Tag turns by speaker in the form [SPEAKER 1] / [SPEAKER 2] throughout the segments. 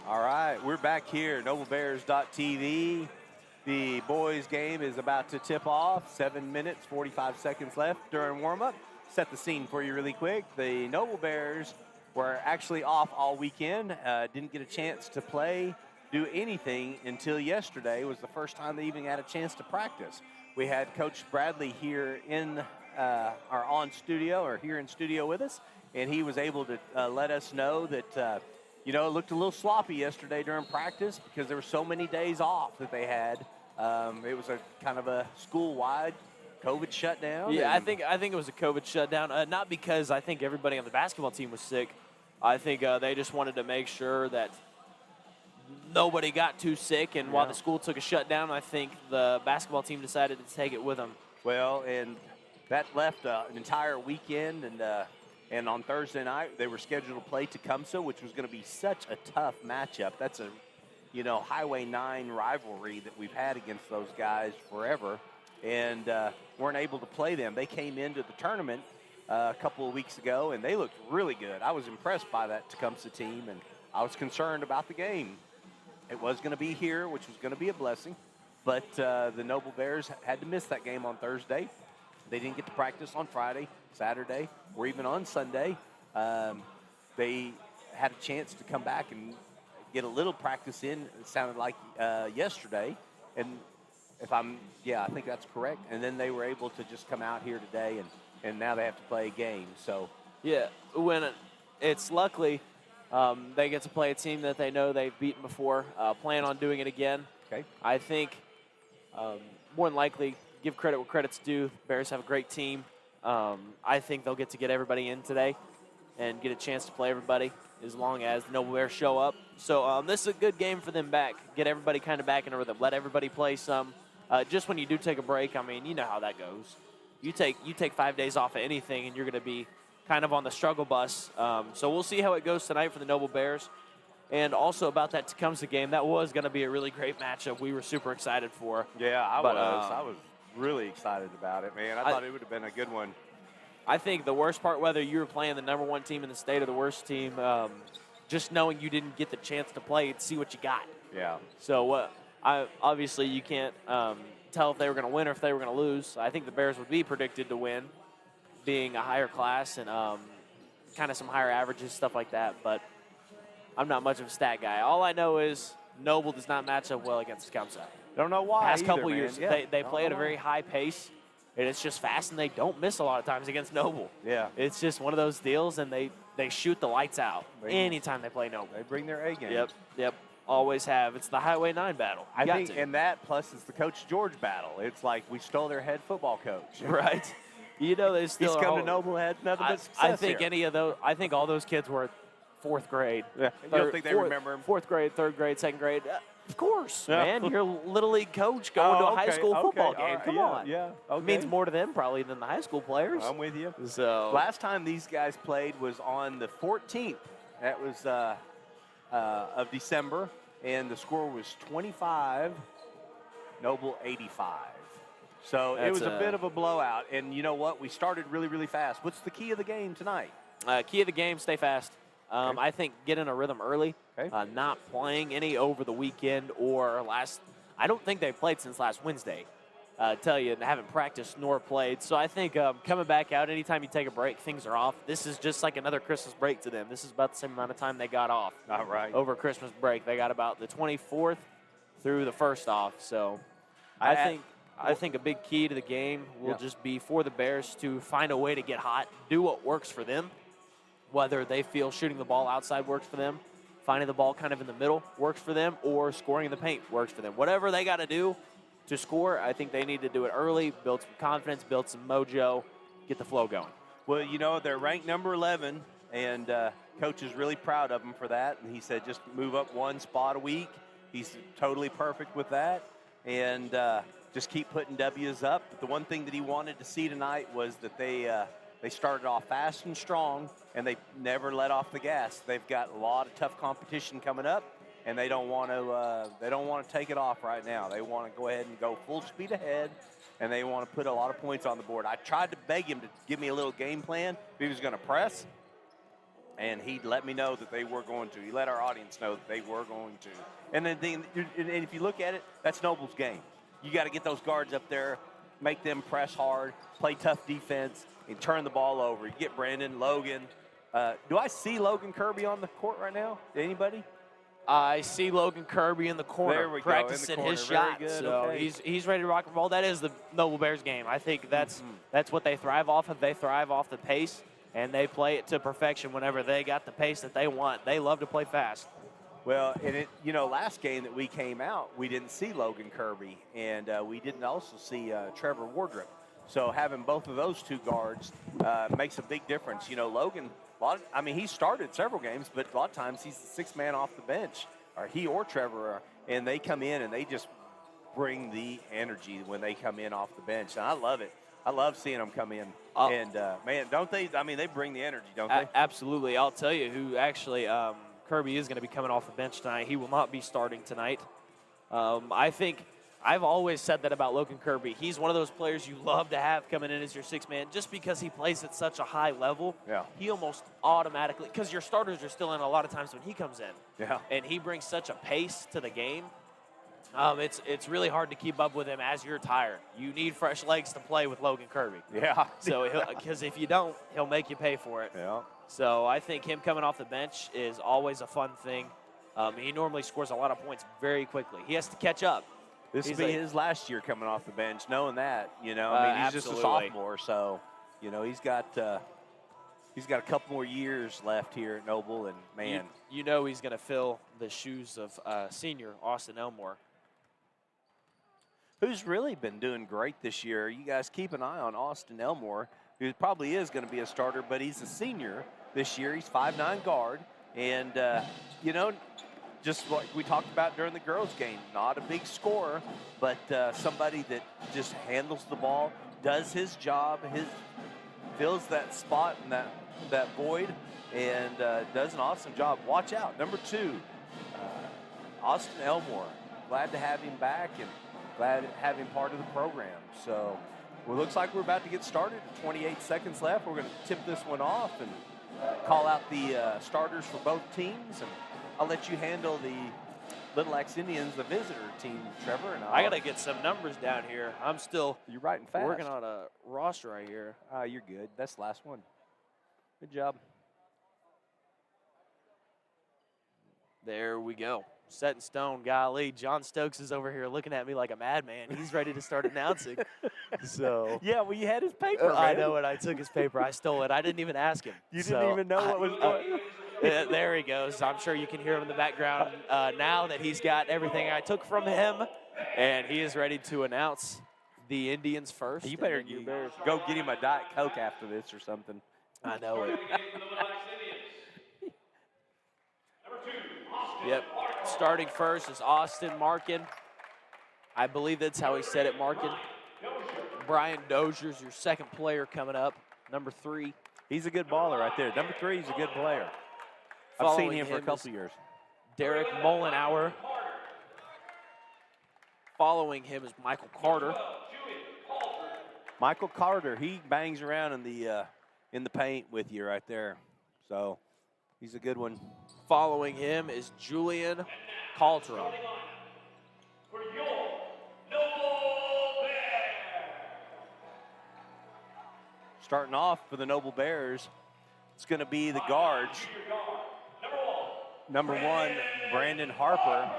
[SPEAKER 1] All right, we're back here, NobleBears.tv. The boys' game is about to tip off. 7 minutes, 45 seconds left during warm-up. Set the scene for you really quick. The Noble Bears were actually off all weekend. Didn't get a chance to play, do anything until yesterday. It was the first time they even had a chance to practice. We had Coach Bradley here in here in studio with us, and he was able to let us know that it looked a little sloppy yesterday during practice because there were so many days off that they had. It was a kind of a school-wide COVID shutdown.
[SPEAKER 2] Yeah, I think it was a COVID shutdown. Not because I think everybody on the basketball team was sick. I think they just wanted to make sure that nobody got too sick. And while the school took a shutdown, I think the basketball team decided to take it with them.
[SPEAKER 1] Well, and that left an entire weekend, and on Thursday night, they were scheduled to play Tecumseh, which was going to be such a tough matchup. That's a, Highway 9 rivalry that we've had against those guys forever, and weren't able to play them. They came into the tournament a couple of weeks ago, and they looked really good. I was impressed by that Tecumseh team, and I was concerned about the game. It was going to be here, which was going to be a blessing, but the Noble Bears had to miss that game on Thursday. They didn't get to practice on Friday, Saturday, or even on Sunday. They had a chance to come back and get a little practice in, it sounded like yesterday. And I think that's correct. And then they were able to just come out here today, and now they have to play a game. So
[SPEAKER 2] yeah, it's luckily they get to play a team that they know they've beaten before, plan on doing it again.
[SPEAKER 1] Okay.
[SPEAKER 2] I think more than likely, give credit where credit's due. Bears have a great team. I think they'll get everybody in today and get a chance to play everybody as long as the Noble Bears show up. So this is a good game for them back. Get everybody kind of back in a rhythm. Let everybody play some. Just when you do take a break, I mean, you know how that goes. You take 5 days off of anything, and you're going to be kind of on the struggle bus. So we'll see how it goes tonight for the Noble Bears. And also about that Tecumseh game, that was going to be a really great matchup. We were super excited for.
[SPEAKER 1] Yeah, I was really excited about it, man. I thought it would have been a good one.
[SPEAKER 2] I think the worst part, whether you were playing the number one team in the state or the worst team, just knowing you didn't get the chance to play and see what you got.
[SPEAKER 1] Yeah.
[SPEAKER 2] So obviously you can't tell if they were going to win or if they were going to lose. I think the Bears would be predicted to win, being a higher class and kind of some higher averages, stuff like that. But I'm not much of a stat guy. All I know is Noble does not match up well against Tecumseh.
[SPEAKER 1] Don't know why.
[SPEAKER 2] Past couple
[SPEAKER 1] man.
[SPEAKER 2] years,
[SPEAKER 1] Yeah.
[SPEAKER 2] they play at a very high pace, and it's just fast, and they don't miss a lot of times against Noble.
[SPEAKER 1] Yeah.
[SPEAKER 2] It's just one of those deals, and they shoot the lights out anytime they play Noble.
[SPEAKER 1] They bring their A game.
[SPEAKER 2] Yep. Always have. It's the Highway 9 battle.
[SPEAKER 1] I think, and that plus it's the Coach George battle. It's like we stole their head football coach.
[SPEAKER 2] Right. They still
[SPEAKER 1] He's come to Noble, had nothing but success
[SPEAKER 2] I think
[SPEAKER 1] here.
[SPEAKER 2] I think all those kids were fourth grade.
[SPEAKER 1] Yeah. You don't think they remember him?
[SPEAKER 2] Fourth grade, third grade, second grade. Of course,
[SPEAKER 1] Yeah.
[SPEAKER 2] man. You're a little league coach going to a high school football game.
[SPEAKER 1] Right,
[SPEAKER 2] Come on.
[SPEAKER 1] Yeah. Okay.
[SPEAKER 2] It means more to them probably than the high school players.
[SPEAKER 1] I'm with you.
[SPEAKER 2] So
[SPEAKER 1] last time these guys played was on the 14th. That was of December, and the score was 25, Noble 85. So it was a bit of a blowout. And you know what? We started really, really fast. What's the key of the game tonight?
[SPEAKER 2] Key of the game: stay fast.
[SPEAKER 1] Okay.
[SPEAKER 2] I think get in a rhythm early.
[SPEAKER 1] Okay.
[SPEAKER 2] Not playing any over the weekend or last. I don't think they've played since last Wednesday. Tell you, they haven't practiced nor played. So I think coming back out, anytime you take a break, things are off. This is just like another Christmas break to them. This is about the same amount of time they got off.
[SPEAKER 1] All right.
[SPEAKER 2] Over Christmas break, they got about the 24th through the 1st off. So I think a big key to the game will just be for the Bears to find a way to get hot, do what works for them. Whether they feel shooting the ball outside works for them, finding the ball kind of in the middle works for them, or scoring in the paint works for them. Whatever they got to do to score, I think they need to do it early, build some confidence, build some mojo, get the flow going.
[SPEAKER 1] Well, they're ranked number 11, and Coach is really proud of them for that. And he said just move up one spot a week. He's totally perfect with that. And just keep putting W's up. But the one thing that he wanted to see tonight was that they started off fast and strong, and they never let off the gas. They've got a lot of tough competition coming up, and they don't want to take it off right now. They want to go ahead and go full speed ahead, and they want to put a lot of points on the board. I tried to beg him to give me a little game plan if he was going to press. And he let me know that they were going to. He let our audience know that they were going to. And then and if you look at it, that's Noble's game. You got to get those guards up there, make them press hard, play tough defense, and turn the ball over. You get Brandon, Logan. Do I see Logan Kirby on the court right now? Anybody?
[SPEAKER 2] I see Logan Kirby in the corner
[SPEAKER 1] There we go,
[SPEAKER 2] practicing
[SPEAKER 1] in the
[SPEAKER 2] his
[SPEAKER 1] corner.
[SPEAKER 2] shot.
[SPEAKER 1] Very good,
[SPEAKER 2] So
[SPEAKER 1] okay.
[SPEAKER 2] he's ready to rock and roll. That is the Noble Bears game. I think that's what they thrive off of. They thrive off the pace, and they play it to perfection whenever they got the pace that they want. They love to play fast.
[SPEAKER 1] Well, and last game that we came out, we didn't see Logan Kirby, and we didn't also see Trevor Wardrop. So having both of those two guards makes a big difference. Logan, he started several games, but a lot of times he's the sixth man off the bench, or he or Trevor are, and they come in and they just bring the energy when they come in off the bench. And I love it. I love seeing them come in. And, man, don't they? They bring the energy, don't they?
[SPEAKER 2] Absolutely. I'll tell you who actually Kirby is going to be coming off the bench tonight. He will not be starting tonight. I think I've always said that about Logan Kirby. He's one of those players you love to have coming in as your sixth man just because he plays at such a high level.
[SPEAKER 1] Yeah.
[SPEAKER 2] He almost automatically – because your starters are still in a lot of times when he comes in.
[SPEAKER 1] Yeah.
[SPEAKER 2] And he brings such a pace to the game. It's really hard to keep up with him as you're tired. You need fresh legs to play with Logan Kirby.
[SPEAKER 1] Yeah.
[SPEAKER 2] So because if you don't, he'll make you pay for it.
[SPEAKER 1] Yeah.
[SPEAKER 2] So I think him coming off the bench is always a fun thing. He normally scores a lot of points very quickly. He has to catch up.
[SPEAKER 1] This will be his last year coming off the bench, knowing that. He's just a
[SPEAKER 2] Absolutely.
[SPEAKER 1] sophomore, so he's got a couple more years left here at Noble, and man,
[SPEAKER 2] he's going to fill the shoes of senior Austin Elmore.
[SPEAKER 1] Who's really been doing great this year. You guys keep an eye on Austin Elmore, who probably is going to be a starter, but he's a senior this year. He's 5'9" guard, and just like we talked about during the girls' game, not a big scorer, but somebody that just handles the ball, does his job, fills that spot and that void, and does an awesome job. Watch out, number 2, Austin Elmore. Glad to have him back and glad to have him part of the program. So it looks like we're about to get started. 28 seconds left. We're going to tip this one off and call out the starters for both teams, and I'll let you handle the Little Axe Indians, the visitor team, Trevor. And
[SPEAKER 2] I got to get some numbers down here. I'm still
[SPEAKER 1] you're writing fast.
[SPEAKER 2] working on a roster right here.
[SPEAKER 1] You're good. That's the last one. Good job.
[SPEAKER 2] There we go. Set in stone. Golly, John Stokes is over here looking at me like a madman. He's ready to start announcing. So
[SPEAKER 1] yeah, well, you had his paper, man.
[SPEAKER 2] I know it. I took his paper. I stole it. I didn't even ask him.
[SPEAKER 1] You didn't even know what was going.
[SPEAKER 2] There he goes. I'm sure you can hear him in the background now that he's got everything I took from him, and he is ready to announce the Indians first.
[SPEAKER 1] You better go get him a Diet Coke after this or something.
[SPEAKER 2] I know it. Yep. Starting first is Austin Markin. I believe that's how he said it, Markin. Brian Dozier's your second player coming up, number 3.
[SPEAKER 1] He's a good baller right there. Number 3, he's a good player. I've seen him for a couple years.
[SPEAKER 2] Derek Mollenauer. Following him is Michael Carter.
[SPEAKER 1] Michael Carter, he bangs around in the paint with you right there. So he's a good one.
[SPEAKER 2] Following him is Julian Calderon.
[SPEAKER 1] Starting off for the Noble Bears, it's going to be the guards. Number 1, Brandon Harper,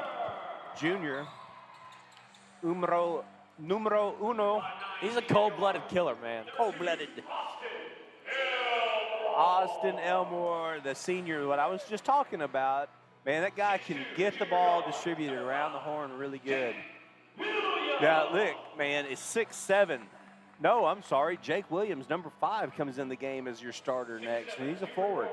[SPEAKER 1] Jr. Numero uno.
[SPEAKER 2] He's a cold-blooded killer, man.
[SPEAKER 1] Cold-blooded. Austin Elmore, the senior, what I was just talking about. Man, that guy can get the ball distributed around the horn really good. Now, look, man, it's 6'7". No, I'm sorry. Jake Williams, number 5, comes in the game as your starter next, and he's a forward.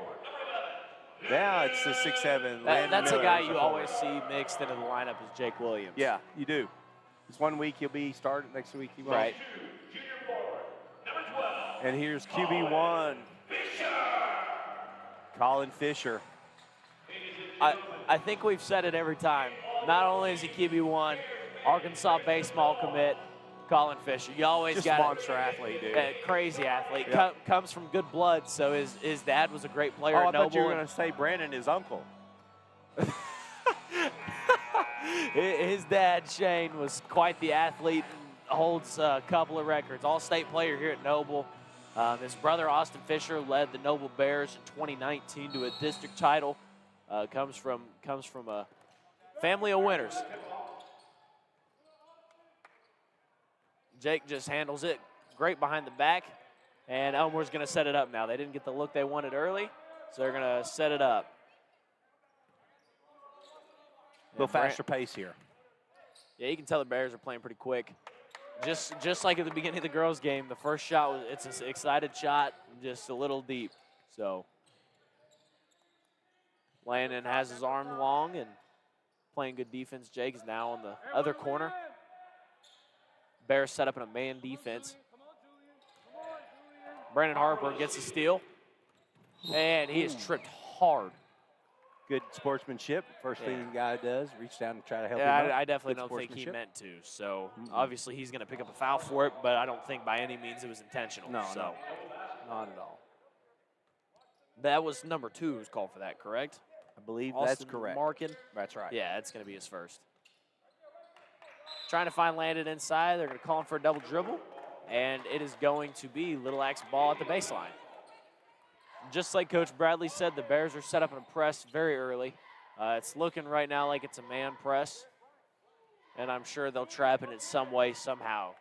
[SPEAKER 1] Now it's the 6'7".
[SPEAKER 2] That's a guy you always see mixed into the lineup is Jake Williams.
[SPEAKER 1] Yeah, you do. It's one week he'll be started, next week he won't.
[SPEAKER 2] Right.
[SPEAKER 1] And here's QB1, Colin Fisher.
[SPEAKER 2] I think we've said it every time. Not only is he QB1, Arkansas baseball commit, Colin Fisher. You always
[SPEAKER 1] Just
[SPEAKER 2] got
[SPEAKER 1] a monster athlete, dude.
[SPEAKER 2] a crazy athlete.
[SPEAKER 1] Yep.
[SPEAKER 2] Comes from good blood, so his dad was a great player
[SPEAKER 1] Oh, I
[SPEAKER 2] at
[SPEAKER 1] thought you
[SPEAKER 2] Noble.
[SPEAKER 1] were going to say Brandon, his uncle.
[SPEAKER 2] His dad, Shane, was quite the athlete and holds a couple of records. All-state player here at Noble. His brother, Austin Fisher, led the Noble Bears in 2019 to a district title. Comes from a family of winners. Jake just handles it great behind the back, and Elmore's going to set it up now. They didn't get the look they wanted early, so they're going to set it up.
[SPEAKER 1] A little faster pace here.
[SPEAKER 2] Yeah, you can tell the Bears are playing pretty quick. Just like at the beginning of the girls' game, the first shot it's an excited shot, just a little deep. So Landon has his arm long and playing good defense. Jake is now on the other corner. Bears set up in a man defense. Brandon Harper gets a steal, and he is tripped hard.
[SPEAKER 1] Good sportsmanship. First thing the guy does, reach down and try to help him
[SPEAKER 2] Yeah,
[SPEAKER 1] out.
[SPEAKER 2] I definitely
[SPEAKER 1] Good
[SPEAKER 2] don't think he
[SPEAKER 1] sportsmanship.
[SPEAKER 2] meant to. So obviously he's going to pick up a foul for it, but I don't think by any means it was intentional.
[SPEAKER 1] No,
[SPEAKER 2] so.
[SPEAKER 1] no, not at all.
[SPEAKER 2] That was number 2 who was called for that, correct?
[SPEAKER 1] I believe
[SPEAKER 2] Austin
[SPEAKER 1] that's correct.
[SPEAKER 2] Markin.
[SPEAKER 1] That's right.
[SPEAKER 2] Yeah, it's going to be his first. Trying to find Landon inside. They're going to call him for a double dribble, and it is going to be Little Axe ball at the baseline. Just like Coach Bradley said, the Bears are set up in a press very early. It's looking right now like it's a man press, and I'm sure they'll trap it in some way, somehow.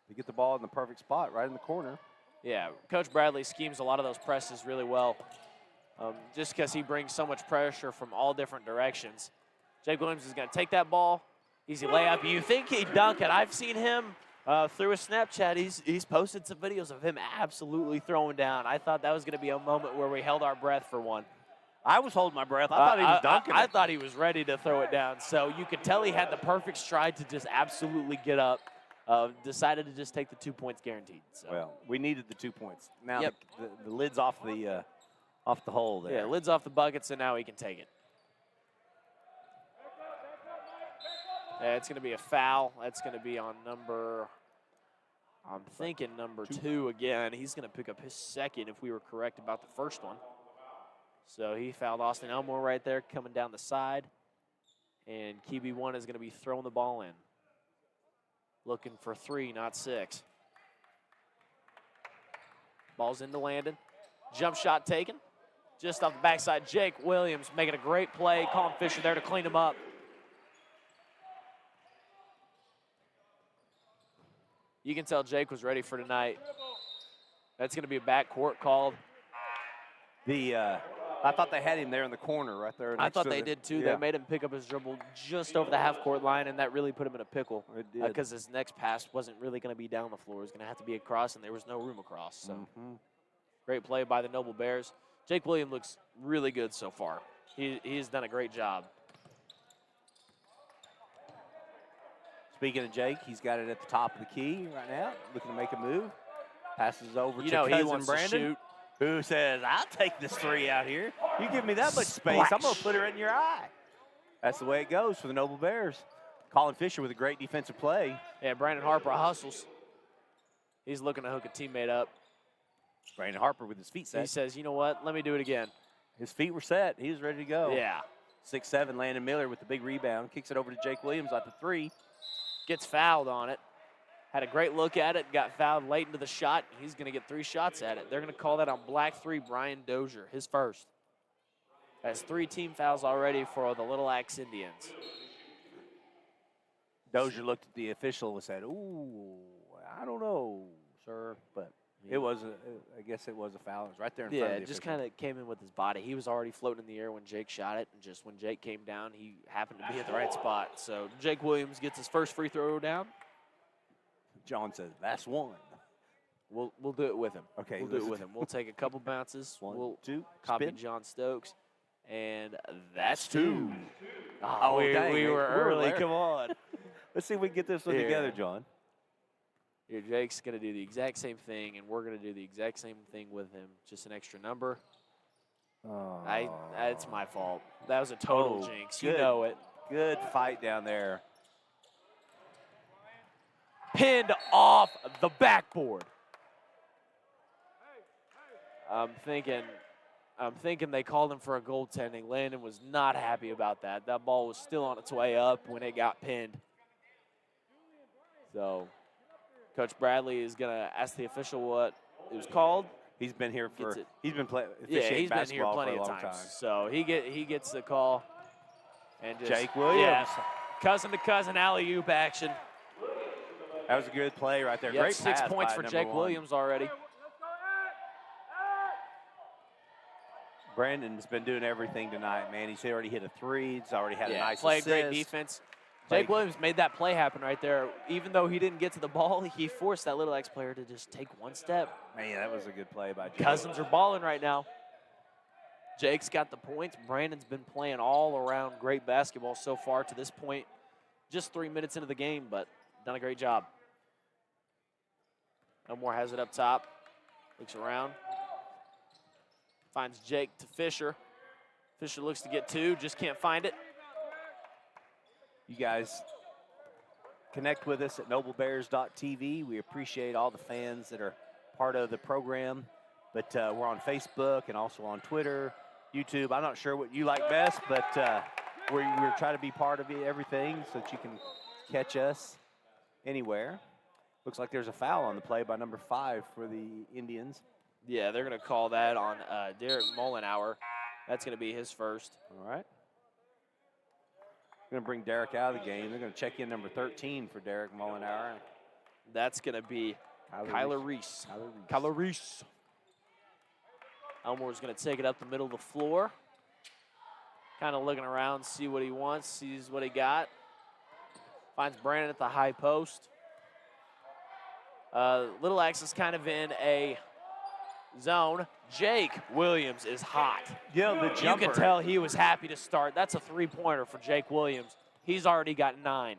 [SPEAKER 1] They get the ball in the perfect spot, right in the corner.
[SPEAKER 2] Yeah, Coach Bradley schemes a lot of those presses really well, just because he brings so much pressure from all different directions. Jake Williams is going to take that ball. Easy layup. You think he'd dunk it. I've seen him through his Snapchat. He's posted some videos of him absolutely throwing down. I thought that was going to be a moment where we held our breath for one.
[SPEAKER 1] I was holding my breath. I thought he was dunking
[SPEAKER 2] I
[SPEAKER 1] it.
[SPEAKER 2] thought he was ready to throw it down. So you could tell he had the perfect stride to just absolutely get up. Decided to just take the 2 points guaranteed. So.
[SPEAKER 1] Well, we needed the 2 points. Now
[SPEAKER 2] Yep.
[SPEAKER 1] the lid's off the hole there.
[SPEAKER 2] Yeah, lid's off the bucket, so now he can take it. Yeah, it's going to be a foul. That's going to be on number, I'm thinking number 2 again. He's going to pick up his second if we were correct about the first one. So he fouled Austin Elmore right there coming down the side. And QB1 is going to be throwing the ball in. Looking for 3, not 6. Ball's into Landon. Jump shot taken. Just off the backside, Jake Williams making a great play. Colin Fisher there to clean him up. You can tell Jake was ready for tonight. That's going to be a backcourt called.
[SPEAKER 1] I thought they had him there in the corner right there.
[SPEAKER 2] I
[SPEAKER 1] next
[SPEAKER 2] thought
[SPEAKER 1] to
[SPEAKER 2] they
[SPEAKER 1] the-
[SPEAKER 2] did too.
[SPEAKER 1] Yeah.
[SPEAKER 2] They made him pick up his dribble just over the half-court line, and that really put him in a pickle.
[SPEAKER 1] It did.
[SPEAKER 2] Because his next pass wasn't really going to be down the floor. It was going to have to be across, and there was no room across. So great play by the Noble Bears. Jake Williams looks really good so far. He's done a great job.
[SPEAKER 1] Speaking of Jake, he's got it at the top of the key right now, looking to make a move. Passes over
[SPEAKER 2] You
[SPEAKER 1] to
[SPEAKER 2] know he
[SPEAKER 1] cousin
[SPEAKER 2] wants
[SPEAKER 1] Brandon,
[SPEAKER 2] to shoot.
[SPEAKER 1] who says, "I'll take this 3 out here. You give me that much space, I'm going to put it right in your eye." That's the way it goes for the Noble Bears. Colin Fisher with a great defensive play.
[SPEAKER 2] Yeah, Brandon Harper hustles. He's looking to hook a teammate up.
[SPEAKER 1] Brandon Harper with his feet
[SPEAKER 2] He
[SPEAKER 1] set.
[SPEAKER 2] says, you know what, let me do it again.
[SPEAKER 1] His feet were set. He was ready to go.
[SPEAKER 2] Yeah.
[SPEAKER 1] 6'7", Landon Miller with the big rebound. Kicks it over to Jake Williams at the 3.
[SPEAKER 2] Gets fouled on it. Had a great look at it, got fouled late into the shot. He's going to get 3 shots at it. They're going to call that on black 3, Brian Dozier, his first. Has 3 team fouls already for the Little Axe Indians.
[SPEAKER 1] Dozier looked at the official and said, "Ooh, I don't know, sir." But it was, I guess it was a foul. It was right there in front
[SPEAKER 2] Yeah,
[SPEAKER 1] of the
[SPEAKER 2] it just
[SPEAKER 1] official.
[SPEAKER 2] kind of came in with his body. He was already floating in the air when Jake shot it, and just when Jake came down, he happened to be at the right spot. So Jake Williams gets his first free throw down.
[SPEAKER 1] John says, "That's one."
[SPEAKER 2] We'll do it with him.
[SPEAKER 1] Okay,
[SPEAKER 2] We'll do it
[SPEAKER 1] listen.
[SPEAKER 2] with him. We'll take a couple bounces.
[SPEAKER 1] 1,
[SPEAKER 2] We'll
[SPEAKER 1] 2,
[SPEAKER 2] copy
[SPEAKER 1] spin.
[SPEAKER 2] John Stokes. And that's 2.
[SPEAKER 1] Oh,
[SPEAKER 2] we
[SPEAKER 1] dang,
[SPEAKER 2] were
[SPEAKER 1] we're
[SPEAKER 2] early.
[SPEAKER 1] there.
[SPEAKER 2] Come on.
[SPEAKER 1] Let's see if we can get this one
[SPEAKER 2] Here.
[SPEAKER 1] together, John.
[SPEAKER 2] Here, Jake's going to do the exact same thing, and we're going to do the exact same thing with him. Just an extra number.
[SPEAKER 1] Oh,
[SPEAKER 2] It's my fault. That was a total jinx. You
[SPEAKER 1] good.
[SPEAKER 2] know it.
[SPEAKER 1] Good fight down there.
[SPEAKER 2] pinned off the backboard. I'm thinking they called him for a goaltending. Landon was not happy about that. That ball was still on its way up when it got pinned. So Coach Bradley is going to ask the official what it was called.
[SPEAKER 1] He's been here for he's been playing
[SPEAKER 2] he's been here plenty
[SPEAKER 1] for a
[SPEAKER 2] of
[SPEAKER 1] long
[SPEAKER 2] times.
[SPEAKER 1] time.
[SPEAKER 2] So he gets the call. And just,
[SPEAKER 1] Jake Williams.
[SPEAKER 2] Yeah, cousin to cousin alley-oop action.
[SPEAKER 1] That was a good play right there.
[SPEAKER 2] Yep,
[SPEAKER 1] Great
[SPEAKER 2] 6
[SPEAKER 1] pass
[SPEAKER 2] points
[SPEAKER 1] by
[SPEAKER 2] for
[SPEAKER 1] number
[SPEAKER 2] Jake
[SPEAKER 1] 1.
[SPEAKER 2] Williams already.
[SPEAKER 1] Brandon's been doing everything tonight, man. He's already hit a 3. He's already had a nice
[SPEAKER 2] played
[SPEAKER 1] assist.
[SPEAKER 2] great defense. Jake Williams made that play happen right there. Even though he didn't get to the ball, he forced that Little X player to just take one step.
[SPEAKER 1] Man, that was a good play by Jake.
[SPEAKER 2] Cousins are balling right now. Jake's got the points. Brandon's been playing all around great basketball so far to this point. Just 3 minutes into the game, but done a great job. Elmore has it up top. Looks around. Finds Jake to Fisher. Fisher looks to get 2, just can't find it.
[SPEAKER 1] You guys connect with us at noblebears.tv. We appreciate all the fans that are part of the program. But we're on Facebook and also on Twitter, YouTube. I'm not sure what you like best, but we're trying to be part of everything so that you can catch us anywhere. Looks like there's a foul on the play by number 5 for the Indians.
[SPEAKER 2] Yeah, they're going to call that on Derek Mollenauer. That's going to be his first.
[SPEAKER 1] All right. Going to bring Derek out of the game. They're going to check in number 13 for Derek Mollenauer.
[SPEAKER 2] That's going to be Kyler Reese.
[SPEAKER 1] Kyler Reese.
[SPEAKER 2] Elmore's going to take it up the middle of the floor. Kind of looking around, see what he wants, sees what he got. Finds Brandon at the high post. Little X is kind of in a zone. Jake Williams is hot.
[SPEAKER 1] Yeah, the jumper.
[SPEAKER 2] You can tell he was happy to start. That's a three-pointer for Jake Williams. He's already got 9.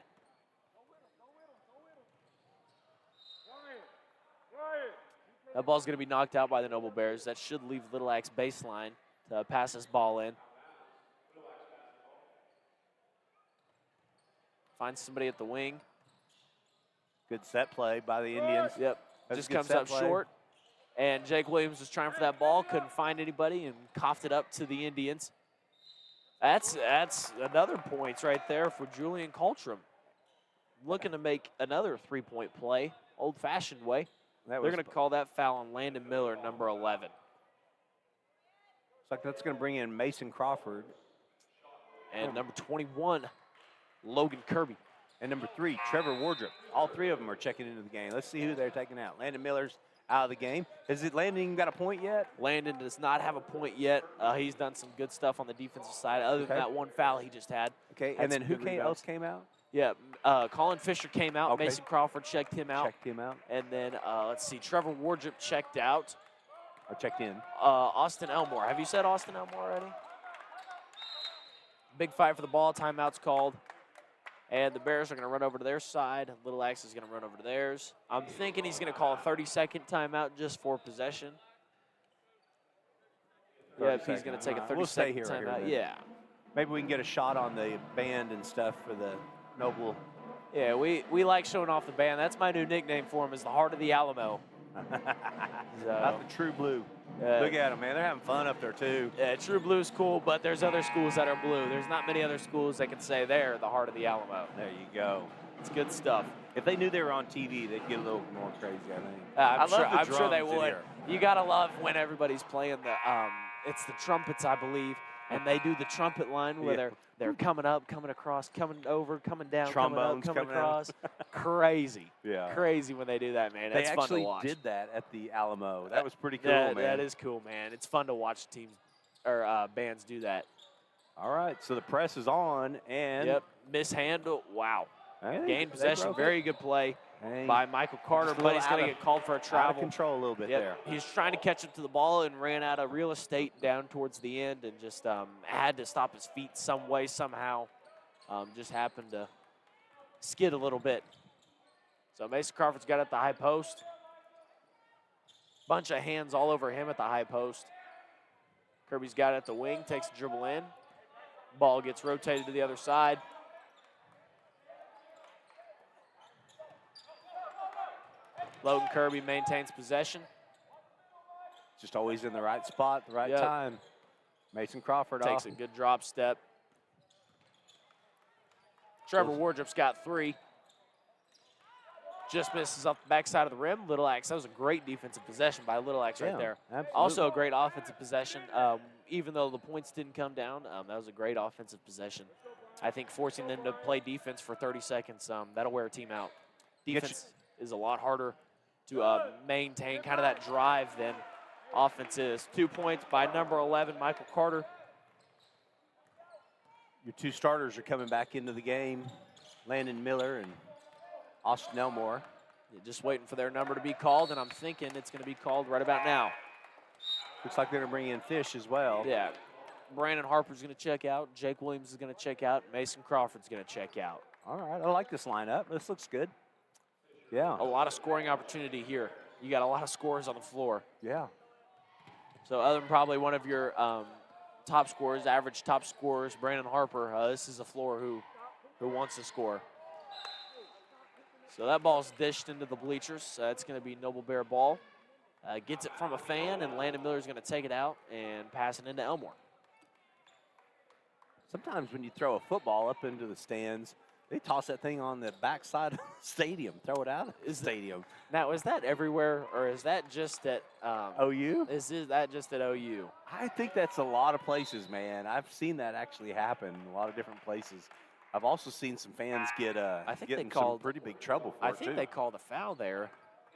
[SPEAKER 2] That ball's going to be knocked out by the Noble Bears. That should leave Little X baseline to pass this ball in. Finds somebody at the wing.
[SPEAKER 1] Good set play by the Indians.
[SPEAKER 2] Yep.
[SPEAKER 1] That's
[SPEAKER 2] Just comes up short. And Jake Williams was trying for that ball, couldn't find anybody, and coughed it up to the Indians. That's another points right there for Julian Coltram. Looking to make another three-point play, old-fashioned way. They're going to call that foul on Landon Miller, number 11.
[SPEAKER 1] Looks like that's going to bring in Mason Crawford.
[SPEAKER 2] And number 21, Logan Kirby.
[SPEAKER 1] And number 3, Trevor Wardrop. All 3 of them are checking into the game. Let's see who they're taking out. Landon Miller's out of the game. Has Landon even got a point yet?
[SPEAKER 2] Landon does not have a point yet. He's done some good stuff on the defensive side other than that one foul he just had.
[SPEAKER 1] Okay, and then who else came out?
[SPEAKER 2] Yeah, Colin Fisher came out. Okay. Mason Crawford checked him out. And then, let's see, Trevor Wardrop checked out.
[SPEAKER 1] I checked in.
[SPEAKER 2] Austin Elmore. Have you said Austin Elmore already? Big fight for the ball. Timeout's called. And the Bears are going to run over to their side. Little X is going to run over to theirs. I'm thinking he's going to call a 30-second timeout just for possession. Yeah, if he's going to take a 30-second timeout. Yeah.
[SPEAKER 1] Maybe we can get a shot on the band and stuff for the Noble.
[SPEAKER 2] Yeah, we like showing off the band. That's my new nickname for him, is the Heart of the Alamo.
[SPEAKER 1] Not the True Blue. Look at them, man. They're having fun up there, too.
[SPEAKER 2] Yeah, True Blue's cool, but there's other schools that are blue. There's not many other schools that can say they're the Heart of the Alamo.
[SPEAKER 1] There you go.
[SPEAKER 2] It's good stuff.
[SPEAKER 1] If they knew they were on TV, they'd get a little more crazy, I think.
[SPEAKER 2] I'm sure they would. You got to love when everybody's playing it's the trumpets, I believe, and they do the trumpet line where they're coming up, coming across, coming over, coming down,
[SPEAKER 1] trombones
[SPEAKER 2] coming across. Crazy.
[SPEAKER 1] Yeah.
[SPEAKER 2] Crazy when they do that, man. That's fun to watch.
[SPEAKER 1] They actually did that at the Alamo. That was pretty cool, man.
[SPEAKER 2] That is cool, man. It's fun to watch teams or bands do that.
[SPEAKER 1] All right, so the press is on, and
[SPEAKER 2] yep, mishandle. Wow. Gained possession. Very good play by Michael Carter, but he's going to get called for a travel.
[SPEAKER 1] Out of control a little bit there.
[SPEAKER 2] He's trying to catch up to the ball and ran out of real estate down towards the end and just had to stop his feet some way, somehow. Just happened to skid a little bit. So Mason Crawford's got it at the high post. Bunch of hands all over him at the high post. Kirby's got it at the wing, takes a dribble in. Ball gets rotated to the other side. Logan Kirby maintains possession.
[SPEAKER 1] Just always in the right spot, the right
[SPEAKER 2] Yep.
[SPEAKER 1] time. Mason Crawford
[SPEAKER 2] Takes
[SPEAKER 1] off.
[SPEAKER 2] a good drop step. Trevor Wardrop's got 3. Just misses off the backside of the rim. Little Axe, that was a great defensive possession by Little Axe right there.
[SPEAKER 1] Absolutely.
[SPEAKER 2] Also a great offensive possession. Even though the points didn't come down, that was a great offensive possession. I think forcing them to play defense for 30 seconds, that'll wear a team out. Defense is a lot harder to maintain kind of that drive than offense is. 2 points by number 11, Michael Carter.
[SPEAKER 1] Your 2 starters are coming back into the game. Landon Miller and Austin Elmore.
[SPEAKER 2] Yeah, just waiting for their number to be called, and I'm thinking it's going to be called right about now.
[SPEAKER 1] Looks like they're going to bring in Fish as well.
[SPEAKER 2] Yeah. Brandon Harper's going to check out. Jake Williams is going to check out. Mason Crawford's going to check out.
[SPEAKER 1] All right, I like this lineup. This looks good. Yeah.
[SPEAKER 2] A lot of scoring opportunity here. You got a lot of scores on the floor.
[SPEAKER 1] Yeah.
[SPEAKER 2] So other than probably one of your top scorers, average top scorers, Brandon Harper, this is a floor who wants to score. So that ball's dished into the bleachers. It's going to be Noble Bear ball. Gets it from a fan, and Landon Miller's going to take it out and pass it into Elmore.
[SPEAKER 1] Sometimes when you throw a football up into the stands, they toss that thing on the backside of the stadium, throw it out of the stadium.
[SPEAKER 2] Now, is that everywhere, or is that just at
[SPEAKER 1] OU?
[SPEAKER 2] Is that just at OU?
[SPEAKER 1] I think that's a lot of places, man. I've seen that actually happen in a lot of different places. I've also seen some fans get in some pretty big trouble for it,
[SPEAKER 2] I think they called a foul there,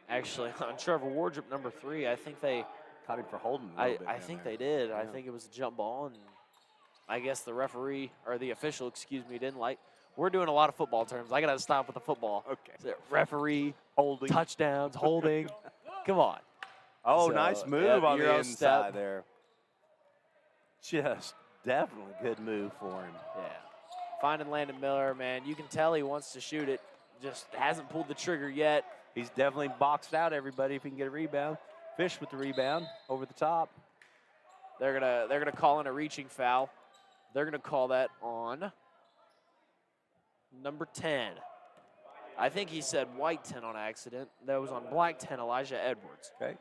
[SPEAKER 2] actually, on Trevor Wardrop, number 3. I think they
[SPEAKER 1] caught him for holding a little bit.
[SPEAKER 2] I think they did.
[SPEAKER 1] Yeah.
[SPEAKER 2] I think it was a jump ball, and I guess the referee, or the official, didn't like. We're doing a lot of football terms. I got to stop with the football.
[SPEAKER 1] Okay.
[SPEAKER 2] Is it referee,
[SPEAKER 1] holding,
[SPEAKER 2] touchdowns, holding. Come on.
[SPEAKER 1] Oh,
[SPEAKER 2] So,
[SPEAKER 1] nice move
[SPEAKER 2] yeah,
[SPEAKER 1] on the
[SPEAKER 2] Euro
[SPEAKER 1] inside
[SPEAKER 2] step.
[SPEAKER 1] there. Just definitely good move for him.
[SPEAKER 2] Yeah. Finding Landon Miller, man, you can tell he wants to shoot it. Just hasn't pulled the trigger yet.
[SPEAKER 1] He's definitely boxed out everybody if he can get a rebound. Fish with the rebound over the top.
[SPEAKER 2] They're gonna call in a reaching foul. They're gonna call that on number 10. I think he said white 10 on accident. That was on black 10, Elijah Edwards.
[SPEAKER 1] Okay.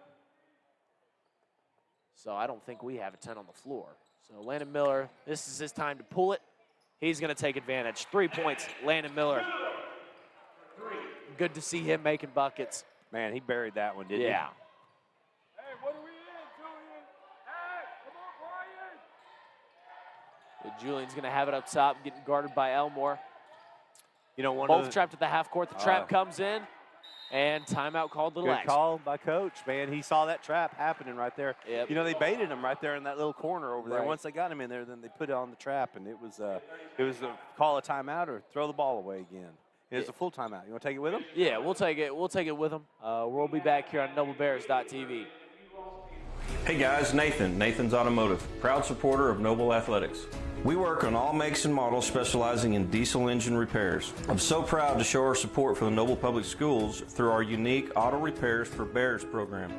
[SPEAKER 2] So I don't think we have a 10 on the floor. So Landon Miller, this is his time to pull it. He's going to take advantage. 3 points, Landon Miller. Good to see him making buckets.
[SPEAKER 1] Man, he buried that one, didn't he?
[SPEAKER 2] Yeah.
[SPEAKER 3] Hey, what are we in, Julian? Hey, come on, Brian.
[SPEAKER 2] Julian's going to have it up top, getting guarded by Elmore.
[SPEAKER 1] You know,
[SPEAKER 2] Both trapped at the half court. The trap comes in, and timeout called Little
[SPEAKER 1] Good
[SPEAKER 2] Axe.
[SPEAKER 1] call by Coach, man. He saw that trap happening right there.
[SPEAKER 2] Yep.
[SPEAKER 1] You know, they baited him right there in that little corner over there.
[SPEAKER 2] Right.
[SPEAKER 1] Once they got him in there, then they put it on the trap, and it was a call a timeout or throw the ball away again. It was a full timeout. You want to take it with him?
[SPEAKER 2] Yeah, we'll take it. We'll take it with him. We'll be back here on NobleBears.tv.
[SPEAKER 4] Hey guys, Nathan's Automotive, proud supporter of Noble Athletics. We work on all makes and models specializing in diesel engine repairs. I'm so proud to show our support for the Noble Public Schools through our unique Auto Repairs for Bears program.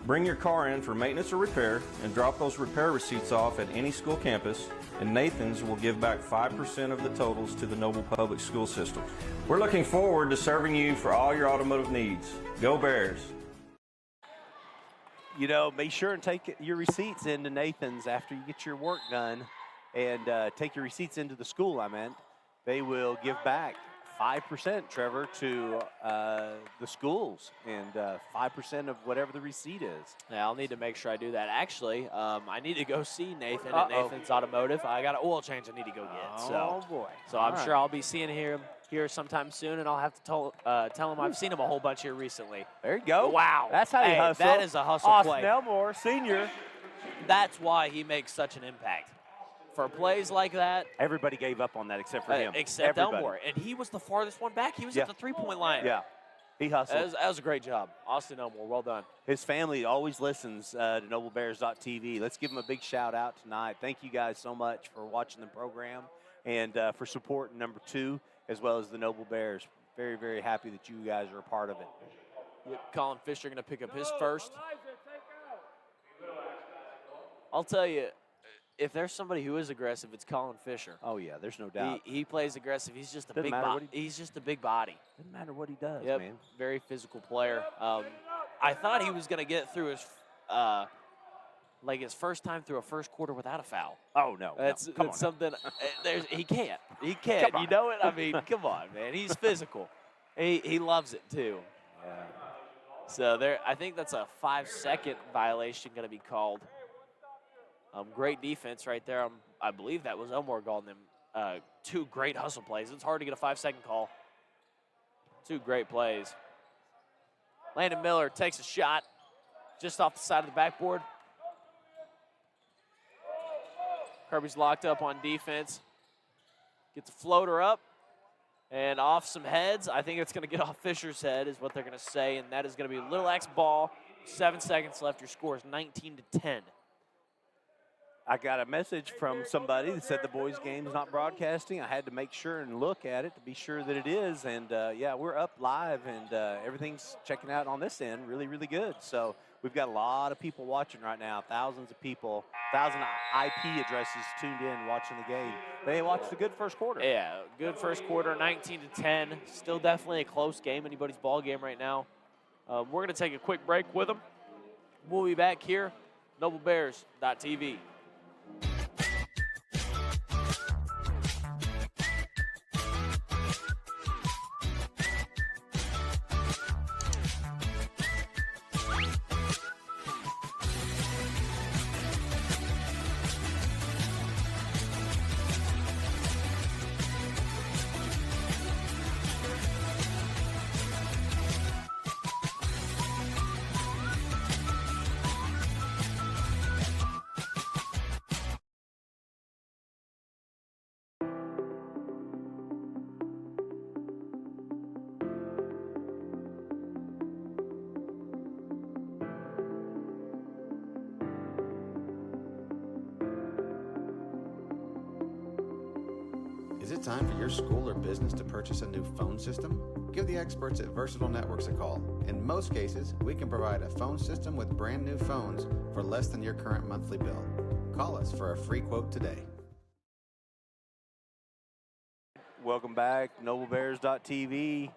[SPEAKER 4] Bring your car in for maintenance or repair and drop those repair receipts off at any school campus, and Nathan's will give back 5% of the totals to the Noble Public School system. We're looking forward to serving you for all your automotive needs. Go Bears!
[SPEAKER 1] You know, be sure and take your receipts into Nathan's after you get your work done, and take your receipts into the school, They will give back 5%, Trevor, to the schools, and 5% of whatever the receipt is.
[SPEAKER 2] Yeah, I'll need to make sure I do that. Actually, I need to go see Nathan at Nathan's Automotive. I got an oil change I need to go get.
[SPEAKER 1] Oh, boy.
[SPEAKER 2] So I'm sure I'll be seeing him here sometime soon, and I'll have to tell him I've seen him a whole bunch here recently.
[SPEAKER 1] There you go.
[SPEAKER 2] Wow.
[SPEAKER 1] That's how you hustle.
[SPEAKER 2] That is a hustle
[SPEAKER 1] Austin
[SPEAKER 2] play.
[SPEAKER 1] Elmore, senior.
[SPEAKER 2] That's why he makes such an impact. For plays like that,
[SPEAKER 1] Everybody gave up on that except for him.
[SPEAKER 2] except
[SPEAKER 1] Everybody.
[SPEAKER 2] Elmore. And he was the farthest one back. He was at the three-point line.
[SPEAKER 1] Yeah, he hustled.
[SPEAKER 2] That was a great job. Austin Elmore, well done.
[SPEAKER 1] His family always listens to NobleBears.tv. Let's give him a big shout out tonight. Thank you guys so much for watching the program and for supporting number 2 as well as the Noble Bears. Very, very happy that you guys are a part of it.
[SPEAKER 2] Yep, Colin Fisher going to pick up his first. I'll tell you, if there's somebody who is aggressive, it's Colin Fisher.
[SPEAKER 1] Oh yeah, there's no doubt.
[SPEAKER 2] He plays aggressive. He's just a
[SPEAKER 1] Doesn't
[SPEAKER 2] big
[SPEAKER 1] matter
[SPEAKER 2] body.
[SPEAKER 1] what
[SPEAKER 2] He's just a big body.
[SPEAKER 1] Doesn't matter what he does,
[SPEAKER 2] Yep,
[SPEAKER 1] man.
[SPEAKER 2] very physical player. I thought he was going to get through his his first time through a first quarter without a foul.
[SPEAKER 1] Oh no,
[SPEAKER 2] That's
[SPEAKER 1] no. Come on.
[SPEAKER 2] something. He can't. He can't.
[SPEAKER 1] Come
[SPEAKER 2] You
[SPEAKER 1] on.
[SPEAKER 2] know it. I mean, come on, man. He's physical. He loves it too.
[SPEAKER 1] Yeah.
[SPEAKER 2] So there, I think that's a 5-second violation going to be called. Great defense right there. I believe that was Elmore calling them 2 great hustle plays. It's hard to get a 5-second call. 2 great plays. Landon Miller takes a shot just off the side of the backboard. Kirby's locked up on defense. Gets a floater up and off some heads. I think it's going to get off Fisher's head is what they're going to say, and that is going to be Little X ball. 7 seconds left. Your score is 19-10.
[SPEAKER 1] I got a message from somebody that said the boys' game's not broadcasting. I had to make sure and look at it to be sure that it is. And, yeah, we're up live, and everything's checking out on this end really, really good. So we've got a lot of people watching right now, thousands of people, 1,000 IP addresses tuned in watching the game. They watched a good first quarter.
[SPEAKER 2] Yeah, good first quarter, 19-10. Still definitely a close game, anybody's ball game right now. We're going to take a quick break with them. We'll be back here, NobleBears.tv.
[SPEAKER 5] Is it time for your school or business to purchase a new phone system? Give the experts at Versatile Networks a call. In most cases, we can provide a phone system with brand new phones for less than your current monthly bill. Call us for a free quote today.
[SPEAKER 1] Welcome back, NobleBears.tv.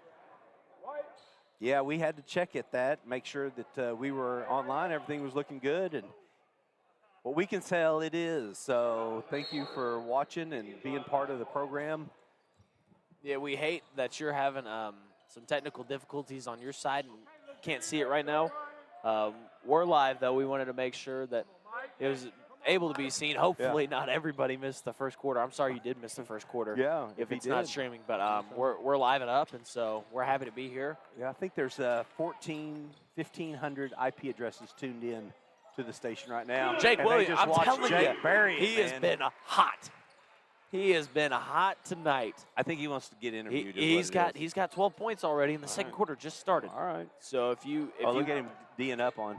[SPEAKER 1] Yeah, we had to check at that, make sure that we were online, everything was looking good, and what we can tell it is. So thank you for watching and being part of the program.
[SPEAKER 2] Yeah, we hate that you're having some technical difficulties on your side and can't see it right now. We're live, though. We wanted to make sure that it was able to be seen. Hopefully not everybody missed the first quarter. I'm sorry you did miss the first quarter.
[SPEAKER 1] Yeah,
[SPEAKER 2] if
[SPEAKER 1] he
[SPEAKER 2] it's not
[SPEAKER 1] did.
[SPEAKER 2] streaming. But we're live and up, and so we're happy to be here.
[SPEAKER 1] Yeah, I think there's 1,500 IP addresses tuned in to the station right now.
[SPEAKER 2] Jake
[SPEAKER 1] And they
[SPEAKER 2] Williams,
[SPEAKER 1] just
[SPEAKER 2] I'm
[SPEAKER 1] watched
[SPEAKER 2] telling
[SPEAKER 1] Jake
[SPEAKER 2] you,
[SPEAKER 1] bury it,
[SPEAKER 2] he has
[SPEAKER 1] man.
[SPEAKER 2] been hot. He has been hot tonight.
[SPEAKER 1] I think he wants to get interviewed.
[SPEAKER 2] He's got 12 points already in the second quarter. Just started.
[SPEAKER 1] All right.
[SPEAKER 2] So if you
[SPEAKER 1] Look at him D'ing up on.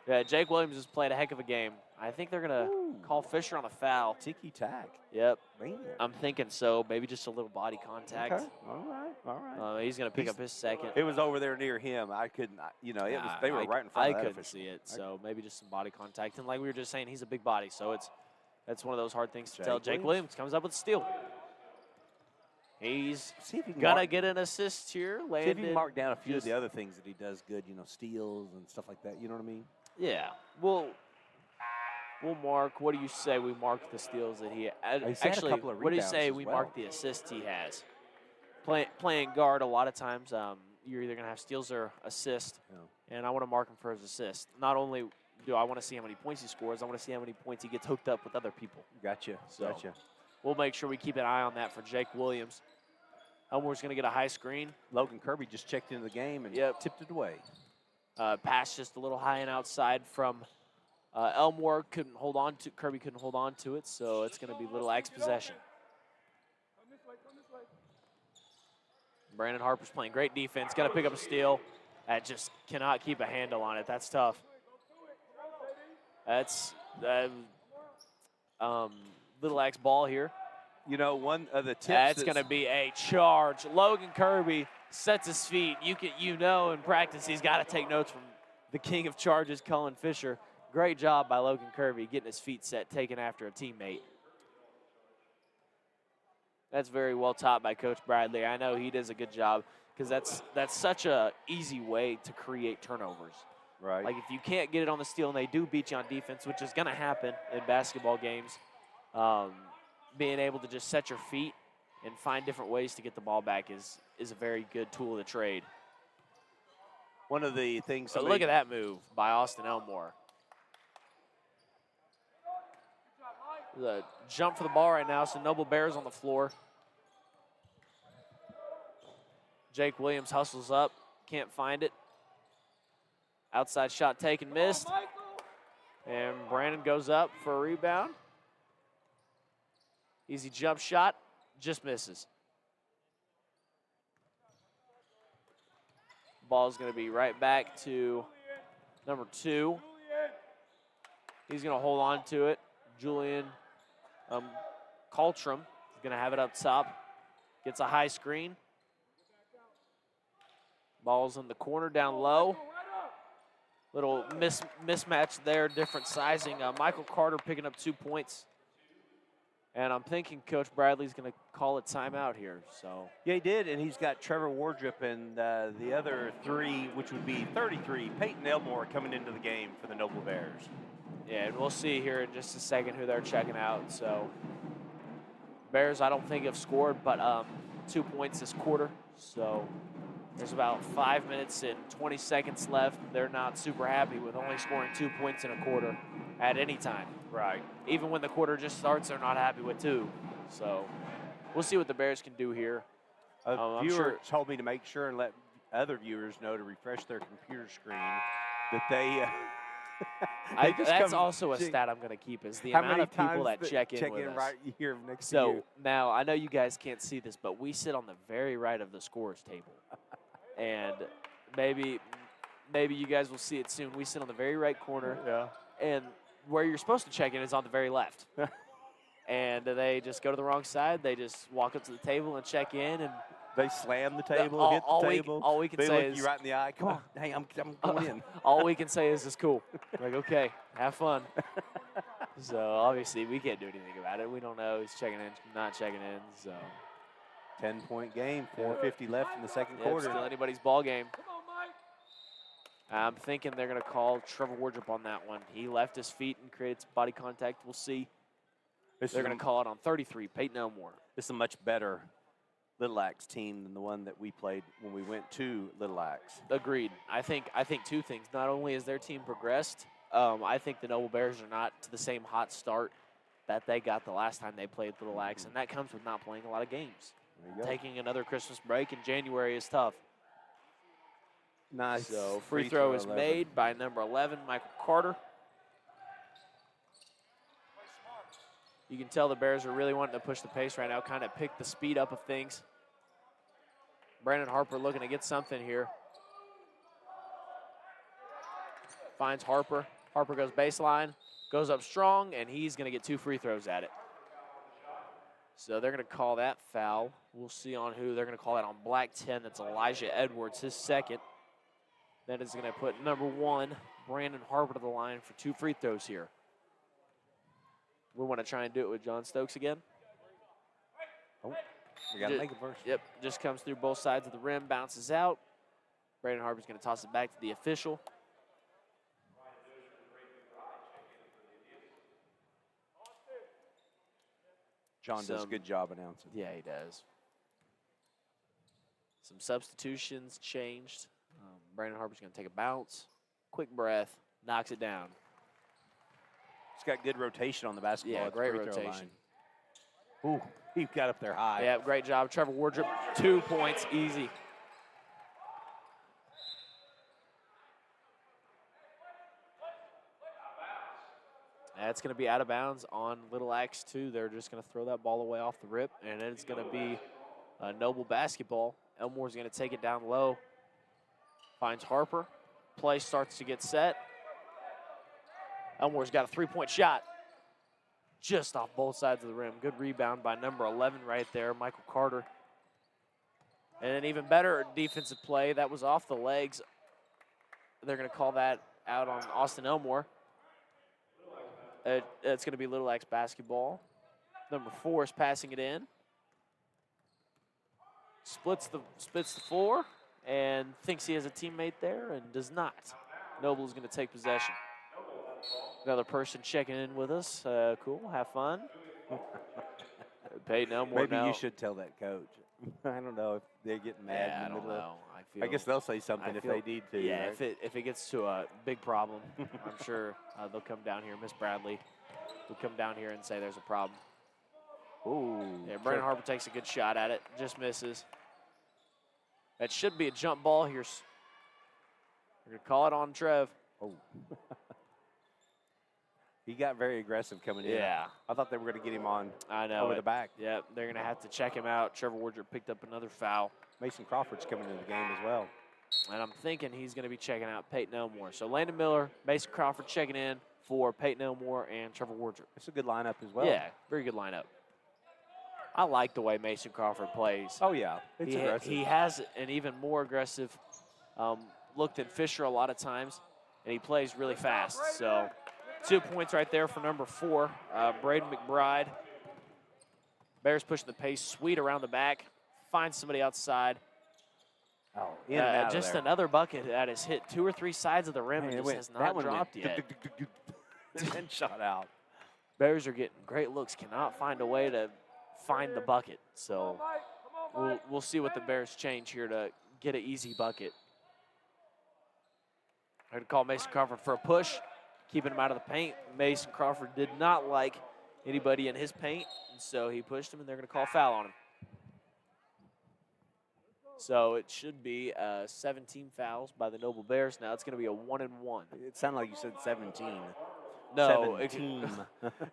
[SPEAKER 2] Yeah, Jake Williams has played a heck of a game. I think they're gonna call Fisher on a foul.
[SPEAKER 1] Ticky-tack.
[SPEAKER 2] Yep.
[SPEAKER 1] Man.
[SPEAKER 2] I'm thinking so. Maybe just a little body contact.
[SPEAKER 1] Okay. All right.
[SPEAKER 2] He's gonna pick up his second.
[SPEAKER 1] It was over there near him. I couldn't, it was, they were right in front
[SPEAKER 2] I
[SPEAKER 1] of that
[SPEAKER 2] couldn't
[SPEAKER 1] official.
[SPEAKER 2] see it, so maybe just some body contact. And like we were just saying, he's a big body, so that's one of those hard things to tell. Jake Williams comes up with a steal. He's
[SPEAKER 1] See if he can
[SPEAKER 2] gonna get an assist here.
[SPEAKER 1] see if he
[SPEAKER 2] Landon
[SPEAKER 1] can mark down a few of
[SPEAKER 2] just-
[SPEAKER 1] the other things that he does good, steals and stuff like that. You know what I mean?
[SPEAKER 2] Yeah, we'll mark. What do you say we mark the steals that he
[SPEAKER 1] He's had a
[SPEAKER 2] actually?
[SPEAKER 1] couple of
[SPEAKER 2] What do you
[SPEAKER 1] rebounds
[SPEAKER 2] say
[SPEAKER 1] as
[SPEAKER 2] we
[SPEAKER 1] well.
[SPEAKER 2] mark the assists he has? Playing guard a lot of times, you're either gonna have steals or assists, and I want to mark him for his assist. Not only do I want to see how many points he scores, I want to see how many points he gets hooked up with other people.
[SPEAKER 1] Gotcha.
[SPEAKER 2] So
[SPEAKER 1] Gotcha.
[SPEAKER 2] we'll make sure we keep an eye on that for Jake Williams. Elmore's gonna get a high screen.
[SPEAKER 1] Logan Kirby just checked into the game and tipped it away.
[SPEAKER 2] Pass just a little high and outside from Elmore. Kirby couldn't hold on to it, so it's going to be Little X possession. Brandon Harper's playing great defense. Got to pick up a steal. That just cannot keep a handle on it. That's tough. That's Little X ball here.
[SPEAKER 1] One of the tips.
[SPEAKER 2] That's going to be a charge. Logan Kirby sets his feet. In practice he's got to take notes from the king of charges, Colin Fisher. Great job by Logan Kirby getting his feet set, taking after a teammate. That's very well taught by Coach Bradley. I know he does a good job because that's such a easy way to create turnovers.
[SPEAKER 1] Right.
[SPEAKER 2] Like if you can't get it on the steal and they do beat you on defense, which is going to happen in basketball games, being able to just set your feet and find different ways to get the ball back is a very good tool of the trade.
[SPEAKER 1] One of the things.
[SPEAKER 2] So look at that move by Austin Elmore. The jump for the ball right now, so Noble Bears on the floor. Jake Williams hustles up, can't find it. Outside shot taken, missed. And Brandon goes up for a rebound. Easy jump shot, just misses. Ball's going to be right back to number 2. He's going to hold on to it. Julian Coltram is going to have it up top. Gets a high screen. Ball's in the corner down low. Little mismatch there, different sizing. Michael Carter picking up 2 points. And I'm thinking Coach Bradley's going to call a timeout here. So
[SPEAKER 1] Yeah, he did, and he's got Trevor Wardrop and the other 3, which would be 33, Peyton Elmore coming into the game for the Noble Bears.
[SPEAKER 2] yeah, and we'll see here in just a second who they're checking out. So Bears, I don't think have scored, but 2 points this quarter. So there's about 5 minutes and 20 seconds left. They're not super happy with only scoring 2 points in a quarter at any time.
[SPEAKER 1] Right.
[SPEAKER 2] Even when the quarter just starts, they're not happy with 2. So we'll see what the Bears can do here.
[SPEAKER 1] A
[SPEAKER 2] I'm
[SPEAKER 1] viewer
[SPEAKER 2] sure-
[SPEAKER 1] told me to make sure and let other viewers know to refresh their computer screen that they. they just
[SPEAKER 2] That's
[SPEAKER 1] come-
[SPEAKER 2] also a stat I'm going to keep is the
[SPEAKER 1] How
[SPEAKER 2] amount
[SPEAKER 1] many
[SPEAKER 2] of people
[SPEAKER 1] times
[SPEAKER 2] that check in with us.
[SPEAKER 1] right here next to
[SPEAKER 2] So
[SPEAKER 1] you.
[SPEAKER 2] now I know you guys can't see this, but we sit on the very right of the scorers table, and maybe you guys will see it soon. We sit on the very right corner,
[SPEAKER 1] Yeah.
[SPEAKER 2] and where you're supposed to check in is on the very left. And they just go to the wrong side. They just walk up to the table and check in, and
[SPEAKER 1] They slam the table,
[SPEAKER 2] all-
[SPEAKER 1] hit the
[SPEAKER 2] all we-
[SPEAKER 1] table.
[SPEAKER 2] all we can
[SPEAKER 1] they
[SPEAKER 2] say
[SPEAKER 1] look
[SPEAKER 2] is-
[SPEAKER 1] you right in the eye. Come on, hey, I'm going in.
[SPEAKER 2] all we can say is it's cool. Like, okay, have fun. So obviously we can't do anything about it. We don't know who's checking in, not checking in. So
[SPEAKER 1] 10-point game, 4:50 left in the second
[SPEAKER 2] yeah,
[SPEAKER 1] quarter.
[SPEAKER 2] still anybody's ball game. I'm thinking they're going to call Trevor Wardrop on that one. He left his feet and created some body contact. We'll see. They're going to call it on 33, Peyton Elmore.
[SPEAKER 1] This is a much better Little Axe team than the one that we played when we went to Little Axe.
[SPEAKER 2] Agreed. I think 2 things. Not only has their team progressed, I think the Noble Bears are not to the same hot start that they got the last time they played Little Axe, and that comes with not playing a lot of games.
[SPEAKER 1] There you go.
[SPEAKER 2] Taking another Christmas break in January is tough.
[SPEAKER 1] Nice.
[SPEAKER 2] So free throw is
[SPEAKER 1] 11.
[SPEAKER 2] made by number 11, Michael Carter. You can tell the Bears are really wanting to push the pace right now, kind of pick the speed up of things. Brandon Harper looking to get something here. Finds Harper. Harper goes baseline, goes up strong, and he's going to get 2 free throws at it. So they're going to call that foul. We'll see on who. They're going to call that on Black 10. That's Elijah Edwards, his second. That is going to put number 1, Brandon Harper, to the line for 2 free throws here. We want to try and do it with John Stokes again.
[SPEAKER 1] Oh, we got to
[SPEAKER 2] Ju-
[SPEAKER 1] make it first.
[SPEAKER 2] Yep, just comes through both sides of the rim, bounces out. Brandon Harper's going to toss it back to the official.
[SPEAKER 1] John does a good job announcing.
[SPEAKER 2] Yeah, he does. Some substitutions changed. Brandon Harper's going to take a bounce. Quick breath, knocks it down.
[SPEAKER 1] He's got good rotation on the basketball.
[SPEAKER 2] Yeah,
[SPEAKER 1] at the
[SPEAKER 2] great
[SPEAKER 1] free throw
[SPEAKER 2] rotation.
[SPEAKER 1] line. Ooh, he got up there high.
[SPEAKER 2] Yeah, great job. Trevor Wardrop, 2 points, easy. That's going to be out of bounds on Little Axe 2. They're just going to throw that ball away off the rip, and then it's going to be a Noble basketball. Elmore's going to take it down low. Finds Harper. Play starts to get set. Elmore's got a 3-point shot. Just off both sides of the rim. Good rebound by number 11 right there, Michael Carter. And an even better defensive play. That was off the legs. They're going to call that out on Austin Elmore. It's going to be Little X basketball. Number 4 is passing it in. Splits the floor and thinks he has a teammate there and does not. Noble is going to take possession. Another person checking in with us. Cool, have fun. Peyton Elmore
[SPEAKER 1] Maybe
[SPEAKER 2] now.
[SPEAKER 1] you should tell that coach. I don't know if they're getting mad
[SPEAKER 2] Yeah, I
[SPEAKER 1] in the
[SPEAKER 2] don't
[SPEAKER 1] middle
[SPEAKER 2] know.
[SPEAKER 1] I guess they'll say something if they need to.
[SPEAKER 2] Yeah,
[SPEAKER 1] right?
[SPEAKER 2] if it gets to a big problem, I'm sure they'll come down here. Miss Bradley will come down here and say there's a problem.
[SPEAKER 1] Ooh.
[SPEAKER 2] Yeah, Brandon Harper takes a good shot at it, just misses. That should be a jump ball here. We're gonna call it on Trev.
[SPEAKER 1] Oh. He got very aggressive coming in.
[SPEAKER 2] Yeah,
[SPEAKER 1] I thought they were going to get him on
[SPEAKER 2] I know.
[SPEAKER 1] over the back.
[SPEAKER 2] Yep, they're gonna have to check him out. Trevor Woodruff picked up another foul,
[SPEAKER 1] Mason Crawford's coming into the game as well.
[SPEAKER 2] and I'm thinking he's gonna be checking out Peyton Elmore. So Landon Miller, Mason Crawford checking in for Peyton Elmore and Trevor Woodruff.
[SPEAKER 1] It's a good lineup as well.
[SPEAKER 2] Yeah, very good lineup. I like the way Mason Crawford plays.
[SPEAKER 1] Oh, yeah. It's aggressive.
[SPEAKER 2] He has an even more aggressive look than Fisher a lot of times, and he plays really fast. So 2 points right there for number 4, Braden McBride. Bears pushing the pace, sweet around the back, finds somebody outside.
[SPEAKER 1] Oh, in and out of
[SPEAKER 2] Just
[SPEAKER 1] there.
[SPEAKER 2] another bucket that has hit 2 or 3 sides of the rim
[SPEAKER 1] Man,
[SPEAKER 2] and
[SPEAKER 1] it
[SPEAKER 2] just
[SPEAKER 1] went-
[SPEAKER 2] has
[SPEAKER 1] that
[SPEAKER 2] not
[SPEAKER 1] one went
[SPEAKER 2] dropped yet.
[SPEAKER 1] and then shot out.
[SPEAKER 2] Bears are getting great looks, cannot find a way to find the bucket. So we'll see what the Bears change here to get an easy bucket. I'm going to call Mason Crawford for a push, keeping him out of the paint. Mason Crawford did not like anybody in his paint, and so he pushed him, and they're going to call foul on him. So it should be 17 fouls by the Noble Bears. Now it's going to be a 1-and-1.
[SPEAKER 1] It sounded like you said 17.
[SPEAKER 2] No,
[SPEAKER 1] 17.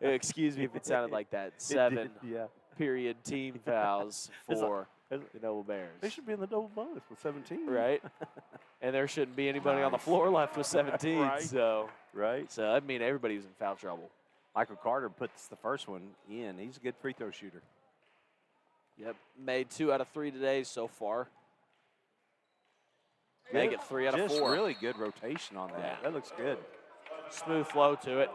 [SPEAKER 2] excuse me if it sounded like that. 7
[SPEAKER 1] Yeah.
[SPEAKER 2] period team fouls for the Noble Bears.
[SPEAKER 1] They should be in the double bonus with 17.
[SPEAKER 2] Right? And there shouldn't be anybody on the
[SPEAKER 1] Nice.
[SPEAKER 2] floor left with 17.
[SPEAKER 1] Right.
[SPEAKER 2] So
[SPEAKER 1] Right.
[SPEAKER 2] I mean, everybody was in foul trouble.
[SPEAKER 1] Michael Carter puts the first one in. He's a good free throw shooter.
[SPEAKER 2] Yep, made 2 out of 3 today so far. Make it 3 out of 4.
[SPEAKER 1] Just really good rotation on that.
[SPEAKER 2] Yeah.
[SPEAKER 1] That looks good.
[SPEAKER 2] Smooth flow to it.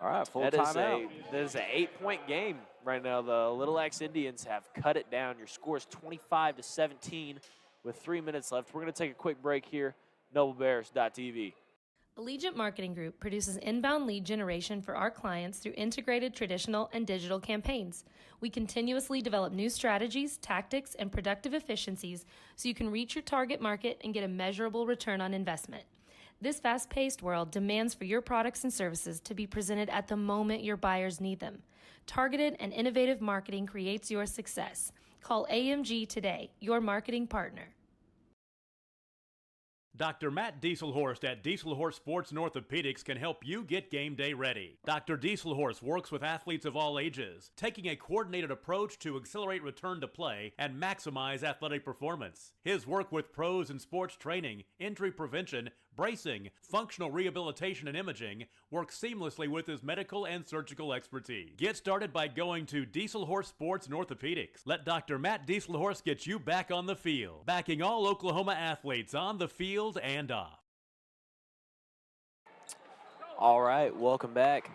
[SPEAKER 1] All right, full
[SPEAKER 2] That is
[SPEAKER 1] timeout.
[SPEAKER 2] that is an 8-point game right now. The Little X Indians have cut it down. Your score is 25-17 with 3 minutes left. We're going to take a quick break here. NobleBears.tv.
[SPEAKER 6] Allegiant Marketing Group produces inbound lead generation for our clients through integrated traditional and digital campaigns. We continuously develop new strategies, tactics, and productive efficiencies so you can reach your target market and get a measurable return on investment. This fast-paced world demands for your products and services to be presented at the moment your buyers need them. Targeted and innovative marketing creates your success. Call AMG today, your marketing partner.
[SPEAKER 7] Dr. Matt Dieselhorst at Dieselhorst Sports and Orthopedics can help you get game day ready. Dr. Dieselhorst works with athletes of all ages, taking a coordinated approach to accelerate return to play and maximize athletic performance. His work with pros in sports training, injury prevention, bracing, functional rehabilitation, and imaging works seamlessly with his medical and surgical expertise. Get started by going to Dieselhorst Sports and Orthopedics. Let Dr. Matt Dieselhorst get you back on the field, backing all Oklahoma athletes on the field and off.
[SPEAKER 2] All right, welcome back.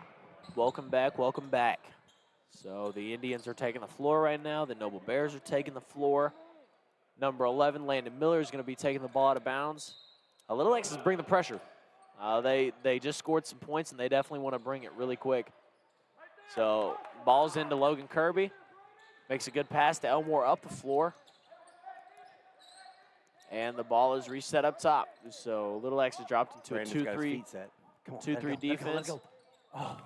[SPEAKER 2] Welcome back, welcome back. So the Indians are taking the floor right now. The Noble Bears are taking the floor. Number 11, Landon Miller, is going to be taking the ball out of bounds. Little X's bring the pressure. They just scored some points, and they definitely want to bring it really quick. So ball's into Logan Kirby. Makes a good pass to Elmore up the floor. And the ball is reset up top. So Little X has dropped into
[SPEAKER 1] Brandon's got his
[SPEAKER 2] 2-3
[SPEAKER 1] feet set. Come on, let it
[SPEAKER 2] 2-3
[SPEAKER 1] go, let it go, let it
[SPEAKER 2] defense.
[SPEAKER 1] go. Oh,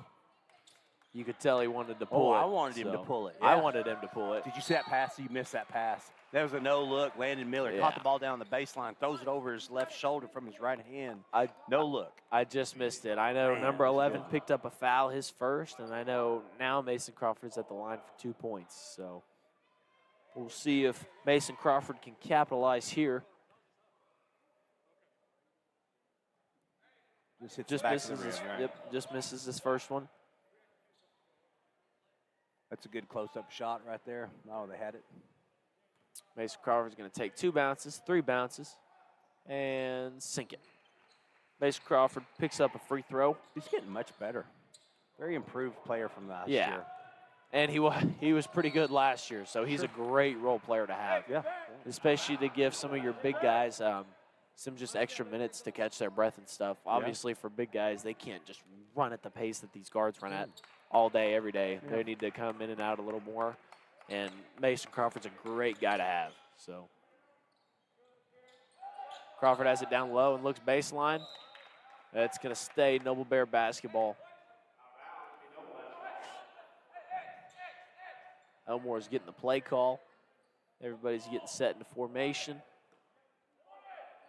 [SPEAKER 2] You could tell he wanted to pull it.
[SPEAKER 1] I wanted him to
[SPEAKER 2] so
[SPEAKER 1] pull it.
[SPEAKER 2] I
[SPEAKER 1] yeah.
[SPEAKER 2] wanted him to pull it.
[SPEAKER 1] Did you see that pass? You missed that pass. That was a no-look. Landon Miller caught
[SPEAKER 2] Yeah.
[SPEAKER 1] the ball down the baseline, throws it over his left shoulder from his right hand.
[SPEAKER 2] I
[SPEAKER 1] No look.
[SPEAKER 2] I just missed it. I know
[SPEAKER 1] Man,
[SPEAKER 2] number
[SPEAKER 1] that was
[SPEAKER 2] 11
[SPEAKER 1] good.
[SPEAKER 2] picked up a foul, his first, and I know now Mason Crawford's at the line for 2 points. So we'll see if Mason Crawford can capitalize here.
[SPEAKER 1] Just hits
[SPEAKER 2] Just
[SPEAKER 1] the back
[SPEAKER 2] misses
[SPEAKER 1] of the
[SPEAKER 2] his,
[SPEAKER 1] rim, right?
[SPEAKER 2] yep, just misses his first one.
[SPEAKER 1] That's a good close-up shot right there. Oh, they had it.
[SPEAKER 2] Mason Crawford's going to take 2 bounces, 3 bounces, and sink it. Mason Crawford picks up a free throw.
[SPEAKER 1] He's getting much better. Very improved player from last
[SPEAKER 2] Yeah.
[SPEAKER 1] year.
[SPEAKER 2] And he was pretty good last year, so he's a great role player to have.
[SPEAKER 1] Yeah.
[SPEAKER 2] Especially to give some of your big guys some just extra minutes to catch their breath and stuff. Obviously, for big guys, they can't just run at the pace that these guards run at all day, every day. They need to come in and out a little more. And Mason Crawford's a great guy to have. So Crawford has it down low and looks baseline. That's going to stay Noble Bear basketball. Elmore's getting the play call. Everybody's getting set into formation.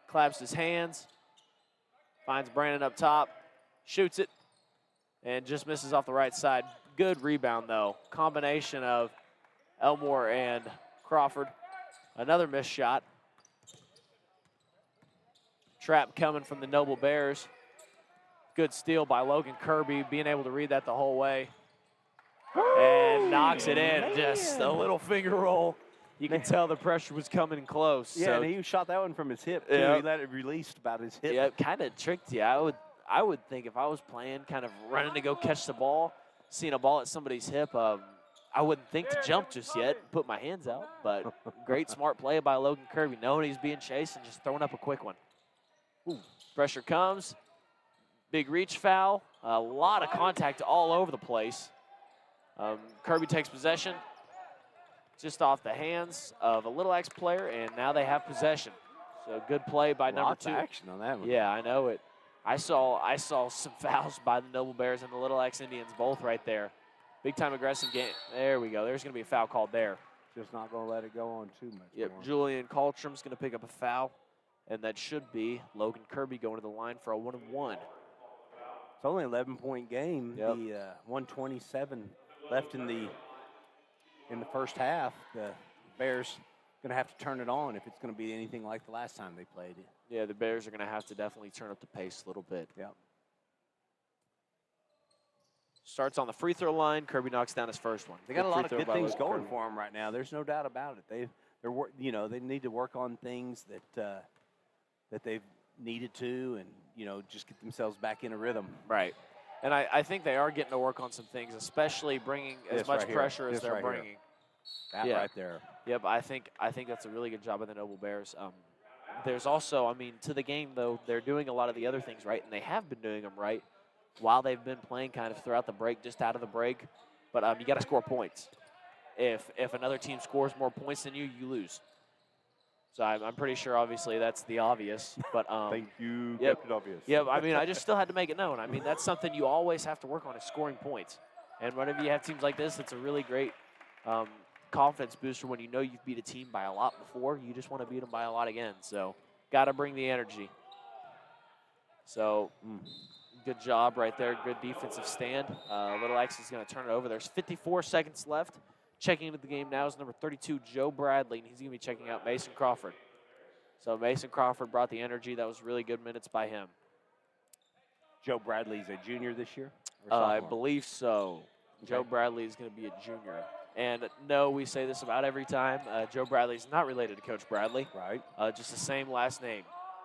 [SPEAKER 2] Claps his hands. Finds Brandon up top. Shoots it. And just misses off the right side. Good rebound, though. Combination of Elmore and Crawford. Another missed shot. Trap coming from the Noble Bears. Good steal by Logan Kirby, being able to read that the whole way. And knocks it in. Just a little finger roll. You can tell the pressure was coming close.
[SPEAKER 1] Yeah,
[SPEAKER 2] so,
[SPEAKER 1] and he shot that one from his hip, too.
[SPEAKER 2] Yep.
[SPEAKER 1] He let it release about his hip.
[SPEAKER 2] yeah, it kind of tricked you. I would think if I was playing, kind of running to go catch the ball, seeing a ball at somebody's hip, I wouldn't think to jump just yet, put my hands out. But great smart play by Logan Kirby, knowing he's being chased and just throwing up a quick one. Ooh, pressure comes. Big reach foul. A lot of contact all over the place. Kirby takes possession just off the hands of a Little X player, and now they have possession. So good play by number
[SPEAKER 1] Lots
[SPEAKER 2] 2.
[SPEAKER 1] of action on that one.
[SPEAKER 2] Yeah, I know it. I saw some fouls by the Noble Bears and the Little X Indians both right there. Big time aggressive game. There we go. There's going to be a foul called there.
[SPEAKER 1] Just not going to let it go on too much
[SPEAKER 2] Yep,
[SPEAKER 1] more.
[SPEAKER 2] Julian Coltrum's going to pick up a foul, and that should be Logan Kirby going to the line for a 1-and-1.
[SPEAKER 1] It's only an 11-point game.
[SPEAKER 2] Yep.
[SPEAKER 1] The 127 left in the first half. The Bears going to have to turn it on if it's going to be anything like the last time they played it.
[SPEAKER 2] Yeah, the Bears are going to have to definitely turn up the pace a little bit.
[SPEAKER 1] Yep.
[SPEAKER 2] Starts on the free throw line. Kirby knocks down his first one.
[SPEAKER 1] They got a lot of
[SPEAKER 2] free
[SPEAKER 1] good
[SPEAKER 2] throw by
[SPEAKER 1] things
[SPEAKER 2] Logan
[SPEAKER 1] going
[SPEAKER 2] Kirby.
[SPEAKER 1] for them right now. There's no doubt about it. They need to work on things that they've needed to, and just get themselves back in a rhythm.
[SPEAKER 2] Right. And I think they are getting to work on some things, especially bringing as
[SPEAKER 1] This
[SPEAKER 2] much
[SPEAKER 1] right here.
[SPEAKER 2] pressure as
[SPEAKER 1] This
[SPEAKER 2] they're
[SPEAKER 1] right here.
[SPEAKER 2] bringing.
[SPEAKER 1] That
[SPEAKER 2] Yeah.
[SPEAKER 1] right there.
[SPEAKER 2] Yep, I think that's a really good job of the Noble Bears. There's also, to the game, though, they're doing a lot of the other things right, and they have been doing them right while they've been playing kind of throughout the break, just out of the break. But you got to score points. If another team scores more points than you, you lose. So I'm pretty sure, obviously, that's the obvious. But
[SPEAKER 1] Thank you,
[SPEAKER 2] Yep.
[SPEAKER 1] Captain Obvious.
[SPEAKER 2] yeah, I just still had to make it known. That's something you always have to work on is scoring points. And whenever you have teams like this, it's a really great confidence booster when you know you've beat a team by a lot before. You just want to beat them by a lot again. So got to bring the energy. So good job right there. Good defensive stand. Little X is going to turn it over. There's 54 seconds left. Checking into the game now is number 32, Joe Bradley, and he's going to be checking out Mason Crawford. So Mason Crawford brought the energy. That was really good minutes by him.
[SPEAKER 1] Joe Bradley's a junior this year? Or
[SPEAKER 2] I
[SPEAKER 1] sophomore?
[SPEAKER 2] believe so. Joe Bradley is going to be a junior. And no, we say this about every time. Joe Bradley is not related to Coach Bradley.
[SPEAKER 1] Right.
[SPEAKER 2] Just the same last name.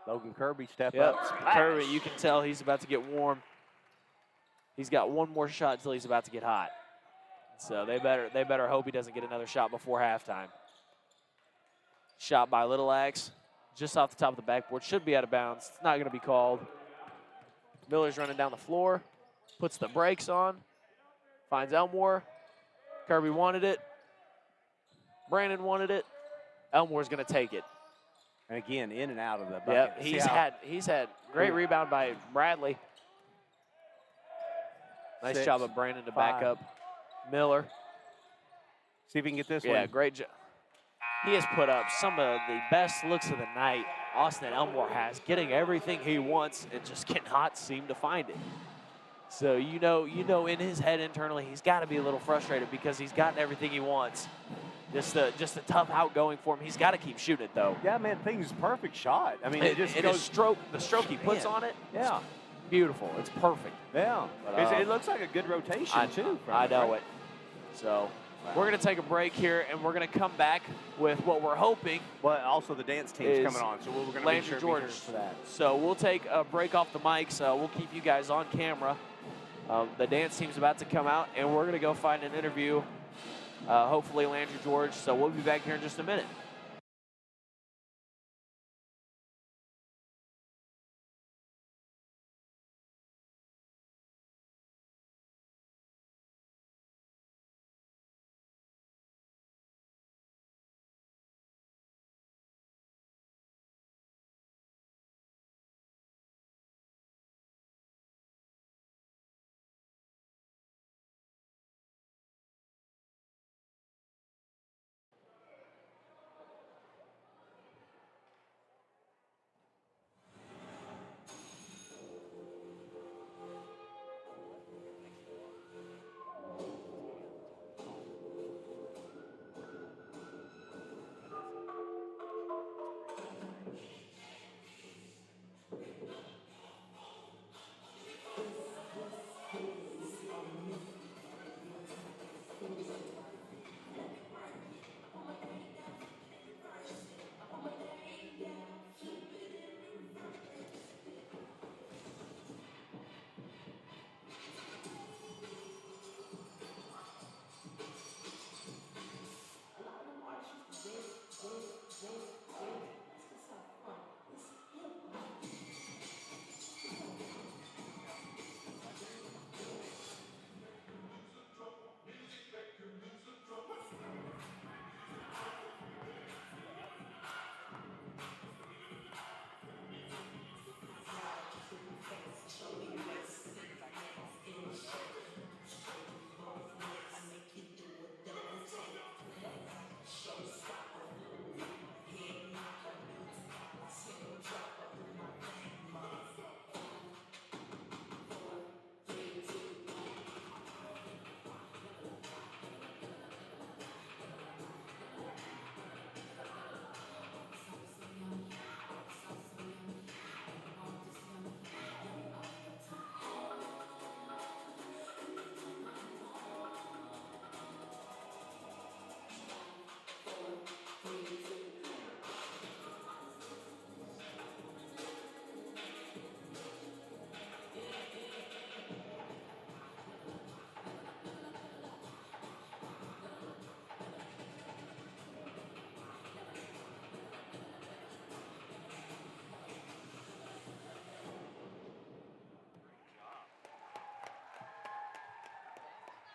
[SPEAKER 1] Logan Kirby, step
[SPEAKER 2] Yep.
[SPEAKER 1] up. Splash.
[SPEAKER 2] Kirby, you can tell he's about to get warm. He's got one more shot until he's about to get hot. So they better hope he doesn't get another shot before halftime. Shot by Little X, just off the top of the backboard. Should be out of bounds. It's not going to be called. Miller's running down the floor, puts the brakes on, finds Elmore. Kirby wanted it. Brandon wanted it. Elmore's going to take it.
[SPEAKER 1] And again, in and out of the bucket.
[SPEAKER 2] Yep,
[SPEAKER 1] See
[SPEAKER 2] he's had great rebound by Bradley. Nice
[SPEAKER 1] 6,
[SPEAKER 2] job of Brandon to back
[SPEAKER 1] 5.
[SPEAKER 2] up Miller.
[SPEAKER 1] See if we can get this
[SPEAKER 2] Yeah,
[SPEAKER 1] one.
[SPEAKER 2] great job. He has put up some of the best looks of the night Austin Elmore has, getting everything he wants and just cannot seem to find it. So you know in his head internally he's got to be a little frustrated because he's gotten everything he wants. Just a tough outgoing for him. He's got to keep shooting it though.
[SPEAKER 1] Yeah, man, thing's a perfect shot. I mean, it just
[SPEAKER 2] and
[SPEAKER 1] goes.
[SPEAKER 2] the stroke he puts
[SPEAKER 1] Man.
[SPEAKER 2] on it,
[SPEAKER 1] Yeah.
[SPEAKER 2] it's beautiful. It's perfect.
[SPEAKER 1] Yeah.
[SPEAKER 2] But,
[SPEAKER 1] it looks like a good rotation, too.
[SPEAKER 2] I know it. So we're going to take a break here, and we're going to come back with what we're hoping.
[SPEAKER 1] Well, also the dance team's
[SPEAKER 2] is
[SPEAKER 1] coming on, so we're going to make
[SPEAKER 2] Landry
[SPEAKER 1] sure to be
[SPEAKER 2] Jordan
[SPEAKER 1] here for that.
[SPEAKER 2] So we'll take a break off the mics. We'll keep you guys on camera. The dance team's about to come out, and we're going to go find an interview, hopefully Landry George. So we'll be back here in just a minute.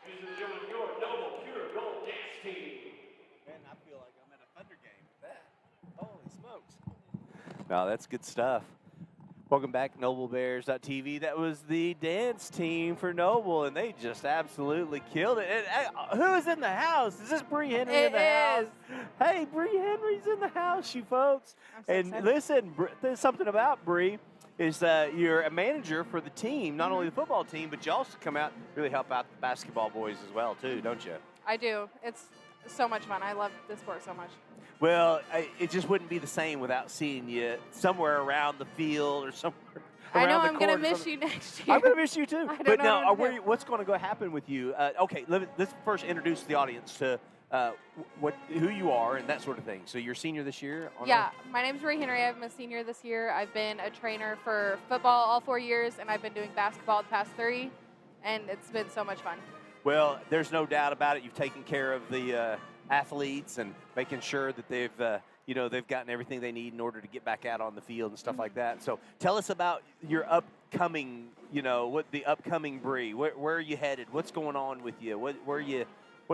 [SPEAKER 3] Ladies and gentlemen, your Noble Pure Gold Dance Team.
[SPEAKER 1] Man, I feel like I'm at a Thunder game with that. Holy smokes. No, that's good stuff. Welcome back, NobleBears.tv. That was the dance team for Noble, and they just absolutely killed it. Who is in the house? Is this Bree Henry in the house? Hey, Bree Henry's in the house, you folks. And listen, there's something about Bree is you're a manager for the team, not only the football team, but you also come out and really help out the basketball boys as well, too, don't you?
[SPEAKER 8] I do. It's so much fun. I love this sport so much.
[SPEAKER 1] Well, it just wouldn't be the same without seeing you somewhere around the field or somewhere
[SPEAKER 8] I know
[SPEAKER 1] around the
[SPEAKER 8] I'm going to
[SPEAKER 1] court.
[SPEAKER 8] miss you next year.
[SPEAKER 1] I'm going to miss you, too.
[SPEAKER 8] I don't
[SPEAKER 1] But
[SPEAKER 8] know
[SPEAKER 1] now,
[SPEAKER 8] what to do.
[SPEAKER 1] what's going to happen with you? Okay, let's first introduce the audience to who you are and that sort of thing. So you're a senior this year?
[SPEAKER 8] Yeah, my name's Ray Henry. I'm a senior this year. I've been a trainer for football all 4 years, and I've been doing basketball the past 3, and it's been so much fun.
[SPEAKER 1] Well, there's no doubt about it. You've taken care of the athletes and making sure that they've gotten everything they need in order to get back out on the field and stuff like that. So tell us about your upcoming, what the upcoming Bree. Where are you headed? What's going on with you? What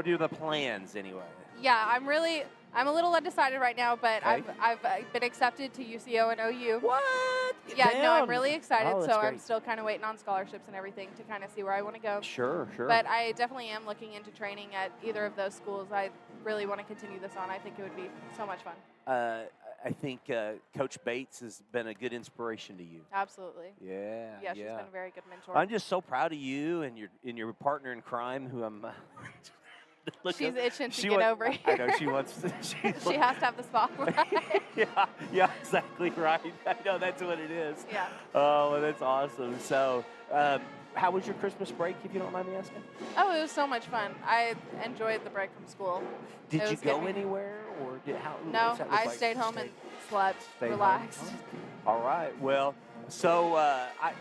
[SPEAKER 1] are the plans anyway?
[SPEAKER 8] Yeah, I'm a little undecided right now, but
[SPEAKER 1] Okay.
[SPEAKER 8] I've been accepted to UCO and OU.
[SPEAKER 1] What?
[SPEAKER 8] Yeah, no, I'm
[SPEAKER 1] Damn.
[SPEAKER 8] really excited.
[SPEAKER 1] Oh, that's
[SPEAKER 8] so I'm
[SPEAKER 1] great.
[SPEAKER 8] still kind of waiting on scholarships and everything to kind of see where I want to go.
[SPEAKER 1] Sure.
[SPEAKER 8] But I definitely am looking into training at either of those schools. I really want to continue this on. I think it would be so much fun.
[SPEAKER 1] I think Coach Bates has been a good inspiration to you.
[SPEAKER 8] Absolutely.
[SPEAKER 1] Yeah.
[SPEAKER 8] Yeah, she's been a very good mentor.
[SPEAKER 1] I'm just so proud of you and your partner in crime, who I'm.
[SPEAKER 8] She's itching to
[SPEAKER 1] she
[SPEAKER 8] get
[SPEAKER 1] wa-
[SPEAKER 8] over here.
[SPEAKER 1] I know she wants to.
[SPEAKER 8] She has to have the spotlight.
[SPEAKER 1] yeah, exactly right. I know that's what it is.
[SPEAKER 8] Yeah.
[SPEAKER 1] Oh, well, that's awesome. So, how was your Christmas break, if you don't mind me asking?
[SPEAKER 8] Oh, it was so much fun. I enjoyed the break from school.
[SPEAKER 1] Did
[SPEAKER 8] It
[SPEAKER 1] you
[SPEAKER 8] was
[SPEAKER 1] go
[SPEAKER 8] good.
[SPEAKER 1] anywhere, or
[SPEAKER 8] No,
[SPEAKER 1] what's that look
[SPEAKER 8] I
[SPEAKER 1] like?
[SPEAKER 8] stayed home and slept,
[SPEAKER 1] Stayed home?
[SPEAKER 8] relaxed.
[SPEAKER 1] All right. Well, so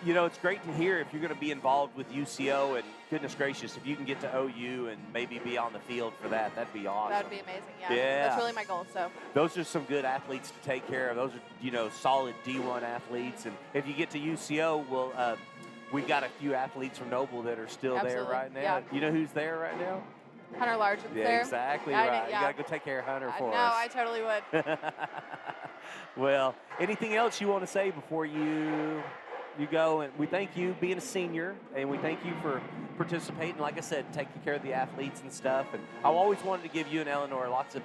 [SPEAKER 1] it's great to hear if you're going to be involved with UCO, and goodness gracious, if you can get to OU and maybe be on the field for that, that'd be awesome.
[SPEAKER 8] That'd be amazing. Yeah.
[SPEAKER 1] Yeah.
[SPEAKER 8] That's really my goal. So.
[SPEAKER 1] Those are some good athletes to take care of. Those are, solid D1 athletes. And if you get to UCO, we've got a few athletes from Noble that are still there
[SPEAKER 8] Absolutely.
[SPEAKER 1] right now.
[SPEAKER 8] Yeah.
[SPEAKER 1] You know who's there right now?
[SPEAKER 8] Hunter Largen's
[SPEAKER 1] Yeah,
[SPEAKER 8] there.
[SPEAKER 1] exactly
[SPEAKER 8] I
[SPEAKER 1] right.
[SPEAKER 8] did,
[SPEAKER 1] You got to go take care of Hunter for
[SPEAKER 8] No,
[SPEAKER 1] us.
[SPEAKER 8] I totally would.
[SPEAKER 1] Well, anything else you want to say before you go? And we thank you being a senior, and we thank you for participating. Like I said, taking care of the athletes and stuff. And I always wanted to give you and Eleanor lots of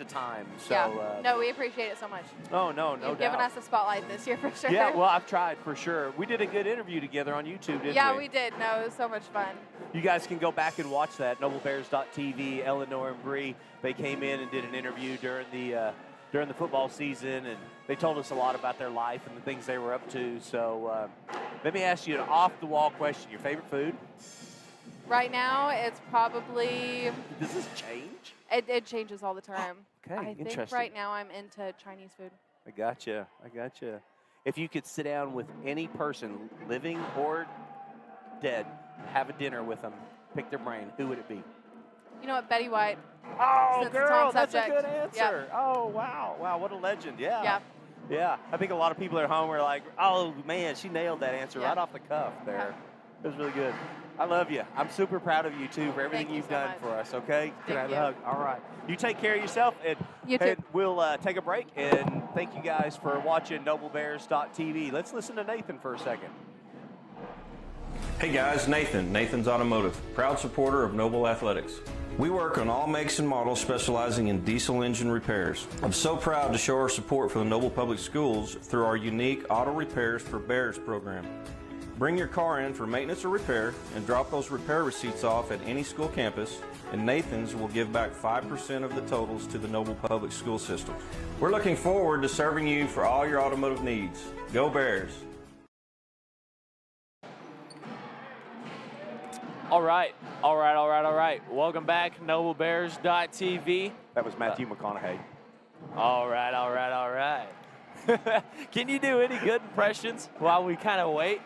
[SPEAKER 1] time. So,
[SPEAKER 8] yeah. No, we appreciate it so much.
[SPEAKER 1] no
[SPEAKER 8] You've
[SPEAKER 1] doubt.
[SPEAKER 8] given us a spotlight this year for sure.
[SPEAKER 1] Yeah, well, I've tried for sure. We did a good interview together on YouTube, didn't
[SPEAKER 8] Yeah,
[SPEAKER 1] we?
[SPEAKER 8] we did. No, it was so much fun.
[SPEAKER 1] You guys can go back and watch that. NobleBears.tv. Eleanor and Bree, they came in and did an interview during the football season, and they told us a lot about their life and the things they were up to. So let me ask you an off-the-wall question. Your favorite food?
[SPEAKER 8] Right now, it's probably.
[SPEAKER 1] Does this change?
[SPEAKER 8] It changes all the time.
[SPEAKER 1] Okay,
[SPEAKER 8] I think
[SPEAKER 1] interesting.
[SPEAKER 8] right now I'm into Chinese food.
[SPEAKER 1] I gotcha. If you could sit down with any person, living or dead, have a dinner with them, pick their brain, who would it be?
[SPEAKER 8] You know what, Betty White.
[SPEAKER 1] Oh,
[SPEAKER 8] Since it's on
[SPEAKER 1] that's a
[SPEAKER 8] subject.
[SPEAKER 1] good answer.
[SPEAKER 8] Yep.
[SPEAKER 1] Oh, wow, what a legend. Yeah.
[SPEAKER 8] Yeah.
[SPEAKER 1] Yeah, I think a lot of people at home are like, oh, man, she nailed that answer
[SPEAKER 8] Yeah.
[SPEAKER 1] right off the cuff there. It was really good. I love you. I'm super proud of you, too, for everything
[SPEAKER 8] Thank you
[SPEAKER 1] you've
[SPEAKER 8] so
[SPEAKER 1] done
[SPEAKER 8] much.
[SPEAKER 1] for us, okay? Can I have
[SPEAKER 8] Thank
[SPEAKER 1] a hug? All right. You take care of yourself, and,
[SPEAKER 8] You too.
[SPEAKER 1] and we'll take a break. And thank you guys for watching NobleBears.tv. Let's listen to Nathan for a second.
[SPEAKER 4] Hey guys, Nathan's Automotive, proud supporter of Noble Athletics. We work on all makes and models specializing in diesel engine repairs. I'm so proud to show our support for the Noble Public Schools through our unique Auto Repairs for Bears program. Bring your car in for maintenance or repair and drop those repair receipts off at any school campus, and Nathan's will give back 5% of the totals to the Noble Public School System. We're looking forward to serving you for all your automotive needs. Go Bears!
[SPEAKER 2] All right. Welcome back, NobleBears.tv.
[SPEAKER 1] That was Matthew McConaughey.
[SPEAKER 2] All right. Can you do any good impressions while we kind of wait?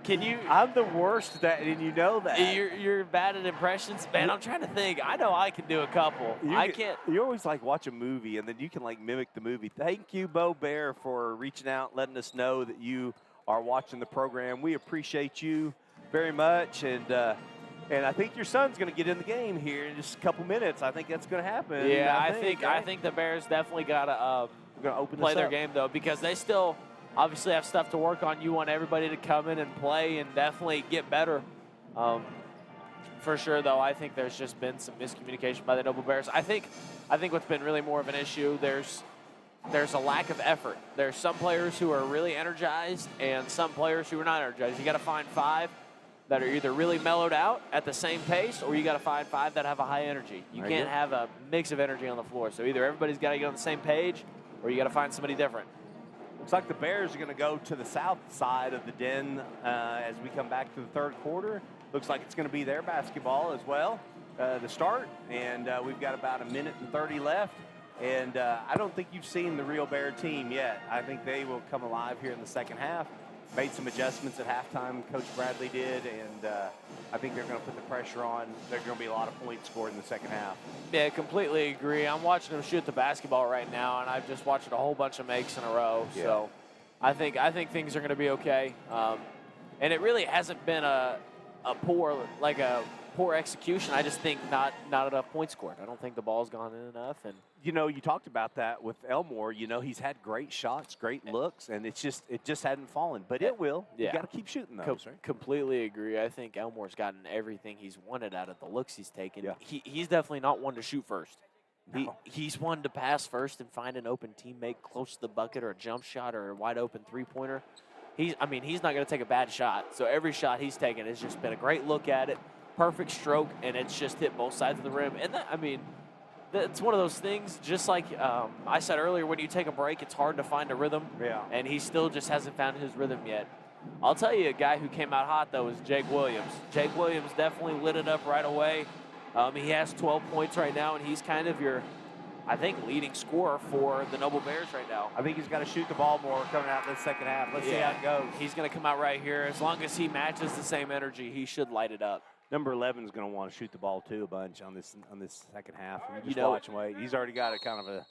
[SPEAKER 2] Can you?
[SPEAKER 1] I'm the worst at that, and you know that.
[SPEAKER 2] You're bad at impressions, man. I'm trying to think. I know I can do a couple. I can't.
[SPEAKER 1] You always like watch a movie, and then you can like mimic the movie. Thank you, Bo Bear, for reaching out, letting us know that you are watching the program. We appreciate you very much, and I think your son's going to get in the game here in just a couple minutes. I think that's going to happen.
[SPEAKER 2] Yeah,
[SPEAKER 1] I
[SPEAKER 2] I think the Bears definitely got to
[SPEAKER 1] we're going to open
[SPEAKER 2] play
[SPEAKER 1] this
[SPEAKER 2] their
[SPEAKER 1] up.
[SPEAKER 2] game though, because they still obviously have stuff to work on. You want everybody to come in and play and definitely get better. For sure, though, I think there's just been some miscommunication by the Noble Bears. I think what's been really more of an issue, there's a lack of effort. There's some players who are really energized and some players who are not energized. You got to find 5 that are either really mellowed out at the same pace, or you got to find 5 that have a high energy. You
[SPEAKER 1] I
[SPEAKER 2] can't
[SPEAKER 1] agree.
[SPEAKER 2] have a mix of energy on the floor. So either everybody's got to get on the same page, or you got to find somebody different.
[SPEAKER 1] Looks like the Bears are going to go to the south side of the den as we come back to the third quarter. Looks like it's going to be their basketball as well to start. And we've got about 1:30 left. And I don't think you've seen the real Bear team yet. I think they will come alive here in the second half. Made some adjustments at halftime, Coach Bradley did, and I think they're going to put the pressure on. There's going to be a lot of points scored in the second half.
[SPEAKER 2] Yeah, completely agree. I'm watching them shoot the basketball right now, and I've just watched a whole bunch of makes in a row.
[SPEAKER 1] Yeah.
[SPEAKER 2] So I think things are going to be okay. And it really hasn't been a poor execution. I just think not enough points scored. I don't think the ball's gone in enough. And
[SPEAKER 1] You talked about that with Elmore. He's had great shots, great looks, and it just hadn't fallen. But it will.
[SPEAKER 2] Yeah.
[SPEAKER 1] You got to keep shooting those, right?
[SPEAKER 2] Completely agree. I think Elmore's gotten everything he's wanted out of the looks he's taken.
[SPEAKER 1] Yeah.
[SPEAKER 2] He's definitely not one to shoot first.
[SPEAKER 1] No.
[SPEAKER 2] He's one to pass first and find an open teammate close to the bucket or a jump shot or a wide open three-pointer. He's not going to take a bad shot. So every shot he's taken has just been a great look at it, perfect stroke, and it's just hit both sides of the rim. And that's one of those things, just like I said earlier, when you take a break, it's hard to find a rhythm.
[SPEAKER 1] Yeah.
[SPEAKER 2] And he still just hasn't found his rhythm yet. I'll tell you a guy who came out hot, though, was Jake Williams. Jake Williams definitely lit it up right away. He has 12 points right now, and he's kind of your, I think, leading scorer for the Noble Bears right now.
[SPEAKER 1] I think he's got to shoot the ball more coming out in the second half. Let's see how it goes.
[SPEAKER 2] He's going to come out right here. As long as he matches the same energy, he should light it up.
[SPEAKER 1] Number 11 is going to want to shoot the ball, too, a bunch on this second half. You just
[SPEAKER 2] know,
[SPEAKER 1] watch him wait. He's already got a kind of a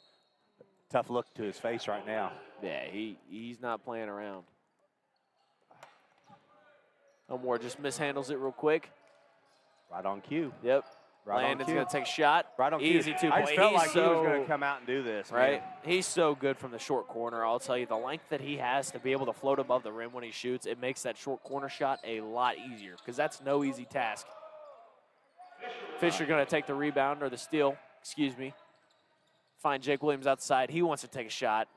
[SPEAKER 1] tough look to his face right now.
[SPEAKER 2] Yeah, he's not playing around. Elmore just mishandles it real quick.
[SPEAKER 1] Right on cue.
[SPEAKER 2] Yep.
[SPEAKER 1] Right
[SPEAKER 2] Landon's
[SPEAKER 1] on cue.
[SPEAKER 2] going to take a shot.
[SPEAKER 1] Right on
[SPEAKER 2] Easy
[SPEAKER 1] cue.
[SPEAKER 2] 2
[SPEAKER 1] I
[SPEAKER 2] point.
[SPEAKER 1] just felt
[SPEAKER 2] He's
[SPEAKER 1] like he was
[SPEAKER 2] so-
[SPEAKER 1] going to come out and do this.
[SPEAKER 2] Right?
[SPEAKER 1] Man.
[SPEAKER 2] He's so good from the short corner. I'll tell you, the length that he has to be able to float above the rim when he shoots, it makes that short corner shot a lot easier because that's no easy task. Fisher going to take the rebound or the steal, excuse me. Find Jake Williams outside. He wants to take a shot.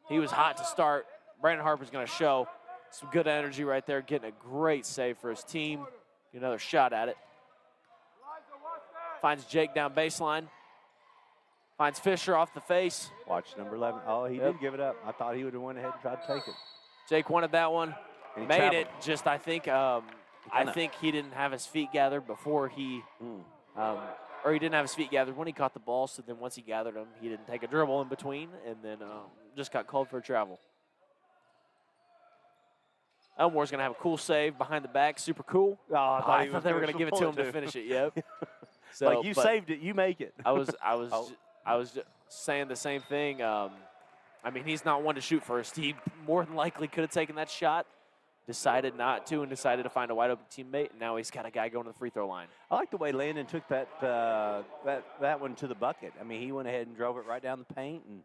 [SPEAKER 2] He was hot to start. Brandon Harper's going to show some good energy right there, getting a great save for his team. Get another shot at it. Finds Jake down baseline. Finds Fisher off the face.
[SPEAKER 1] Watch number 11. Oh, he did give it up. I thought he would have went ahead and tried to take it.
[SPEAKER 2] Jake wanted that one.
[SPEAKER 1] And he
[SPEAKER 2] Made
[SPEAKER 1] traveled.
[SPEAKER 2] it. Just I think he didn't have his feet gathered before he or he didn't have his feet gathered when he caught the ball. So then once he gathered them, he didn't take a dribble in between, and then just got called for travel. Elmore's going to have a cool save behind the back. Super cool.
[SPEAKER 1] Oh,
[SPEAKER 2] I thought they were going to give it to him to finish it. Yep. So,
[SPEAKER 1] like you
[SPEAKER 2] but
[SPEAKER 1] saved it, you make it.
[SPEAKER 2] I was just saying the same thing. I mean, he's not one to shoot first. He more than likely could have taken that shot, decided not to, and decided to find a wide open teammate. And now he's got a guy going to the free throw line.
[SPEAKER 1] I like the way Landon took that one to the bucket. I mean, he went ahead and drove it right down the paint, and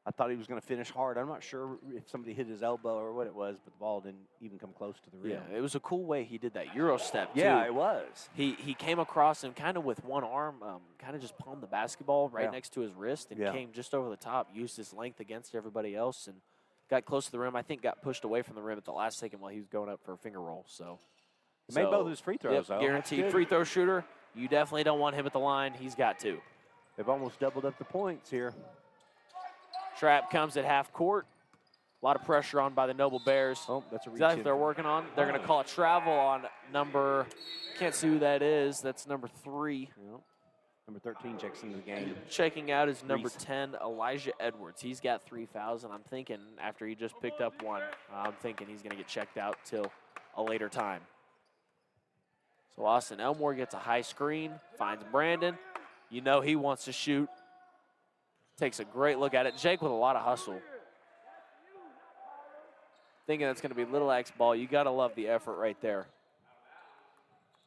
[SPEAKER 1] I thought he was going to finish hard. I'm not sure if somebody hit his elbow or what it was, but the ball didn't even come close to the rim.
[SPEAKER 2] Yeah, it was a cool way he did that Euro step, too.
[SPEAKER 1] Yeah, it was.
[SPEAKER 2] He came across him kind of with one arm, kind of just palmed the basketball right next to his wrist and came just over the top, used his length against everybody else, and got close to the rim. I think got pushed away from the rim at the last second while he was going up for a finger roll. So
[SPEAKER 1] He made both of his free throws, though.
[SPEAKER 2] Guaranteed free throw shooter. You definitely don't want him at the line. He's got 2.
[SPEAKER 1] They've almost doubled up the points here.
[SPEAKER 2] Trap comes at half court. A lot of pressure on by the Noble Bears.
[SPEAKER 1] Oh, that's a reach.
[SPEAKER 2] Exactly what they're working on. They're going to call a travel on number, can't see who that is. That's number 3.
[SPEAKER 1] Yep. Number 13 checks into the game.
[SPEAKER 2] Checking out is number
[SPEAKER 1] Reese.
[SPEAKER 2] 10, Elijah Edwards. He's got 3 fouls, and I'm thinking after he just picked up one, I'm thinking he's going to get checked out till a later time. So Austin Elmore gets a high screen, finds Brandon. You know he wants to shoot. Takes a great look at it. Jake with a lot of hustle. Thinking that's going to be Little X ball. You got to love the effort right there.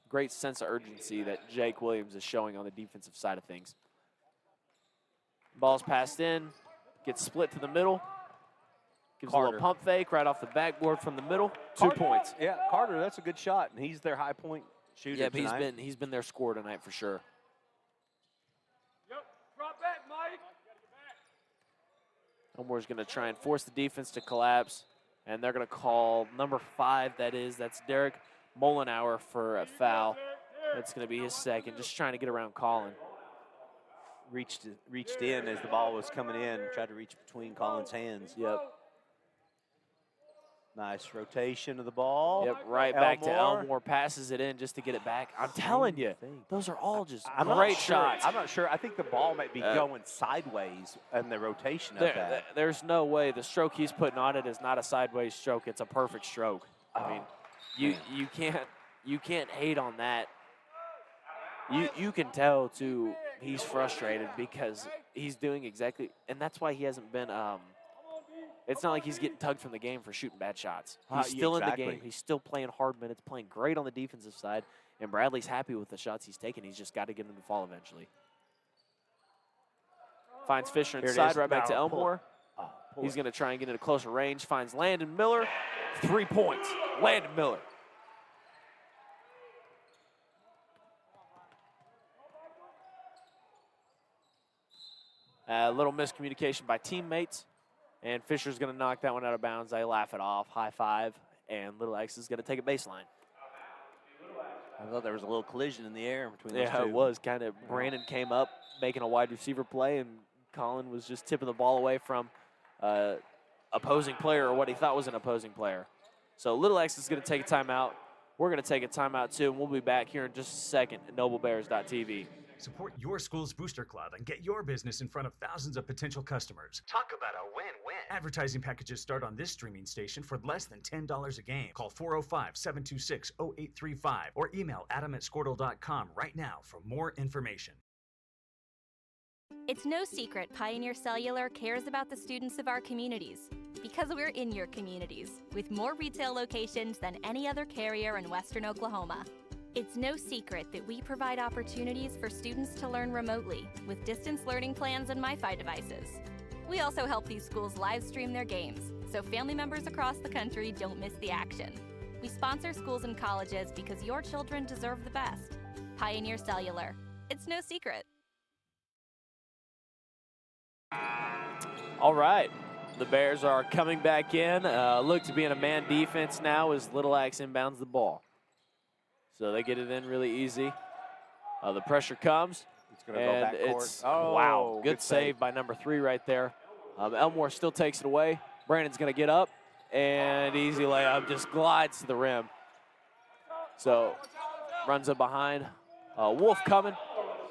[SPEAKER 2] Great sense of urgency that Jake Williams is showing on the defensive side of things. Ball's passed in. Gets split to the middle. Gives a little pump fake right off the backboard from the middle. 2 points.
[SPEAKER 1] Yeah, Carter, that's a good shot. And he's their high point shooter
[SPEAKER 2] Yeah,
[SPEAKER 1] tonight.
[SPEAKER 2] he's been their scorer tonight for sure.
[SPEAKER 3] Yep. Drop back, Mike.
[SPEAKER 2] Elmore's going to try and force the defense to collapse, and they're going to call number 5, that's Derek Molenauer for a foul. That's going to be his second, just trying to get around Colin.
[SPEAKER 1] Reached in as the ball was coming in, tried to reach between Colin's hands.
[SPEAKER 2] Yep.
[SPEAKER 1] Nice rotation of the ball.
[SPEAKER 2] Yep, right back to Elmore, passes it in just to get it back. I'm telling you, those are all just great shots.
[SPEAKER 1] I'm not sure. I think the ball might be going sideways in the rotation of that.
[SPEAKER 2] There's no way. The stroke he's putting on it is not a sideways stroke. It's a perfect stroke. I mean, you can't hate on that. You can tell, too, he's frustrated because he's doing exactly – and that's why he hasn't been it's not like he's getting tugged from the game for shooting bad shots. He's still in the game. He's still playing hard minutes, playing great on the defensive side, and Bradley's happy with the shots he's taking. He's just got to get him to fall eventually. Finds Fisher inside, right back to Elmore. He's going to try and get it at closer range. Finds Landon Miller. 3 points. Landon Miller. A little miscommunication by teammates. And Fisher's going to knock that one out of bounds. They laugh it off. High five. And Little X is going to take a baseline.
[SPEAKER 1] I thought there was a little collision in the air between those two.
[SPEAKER 2] Yeah, it was kind of. Brandon came up making a wide receiver play, and Colin was just tipping the ball away from opposing player, or what he thought was an opposing player. So Little X is going to take a timeout. We're going to take a timeout, too, and we'll be back here in just a second at NobleBears.tv.
[SPEAKER 9] Support your school's booster club and get your business in front of thousands of potential customers. Talk about a win-win. Advertising packages start on this streaming station for less than $10 a game. Call 405-726-0835 or email adam@squirtle.com right now for more information.
[SPEAKER 10] It's no secret Pioneer Cellular cares about the students of our communities because we're in your communities with more retail locations than any other carrier in Western Oklahoma. It's no secret that we provide opportunities for students to learn remotely with distance learning plans and MiFi devices. We also help these schools live stream their games, so family members across the country don't miss the action. We sponsor schools and colleges because your children deserve the best. Pioneer Cellular. It's no secret.
[SPEAKER 2] All right. The Bears are coming back in. Look to be in a man defense now as Little Axe inbounds the ball. So they get it in really easy. The pressure comes.
[SPEAKER 1] It's going to go back court.
[SPEAKER 2] Wow, good save by number 3 right there. Elmore still takes it away. Brandon's going to get up, and easy layup, just glides to the rim. So runs up behind. Wolf coming.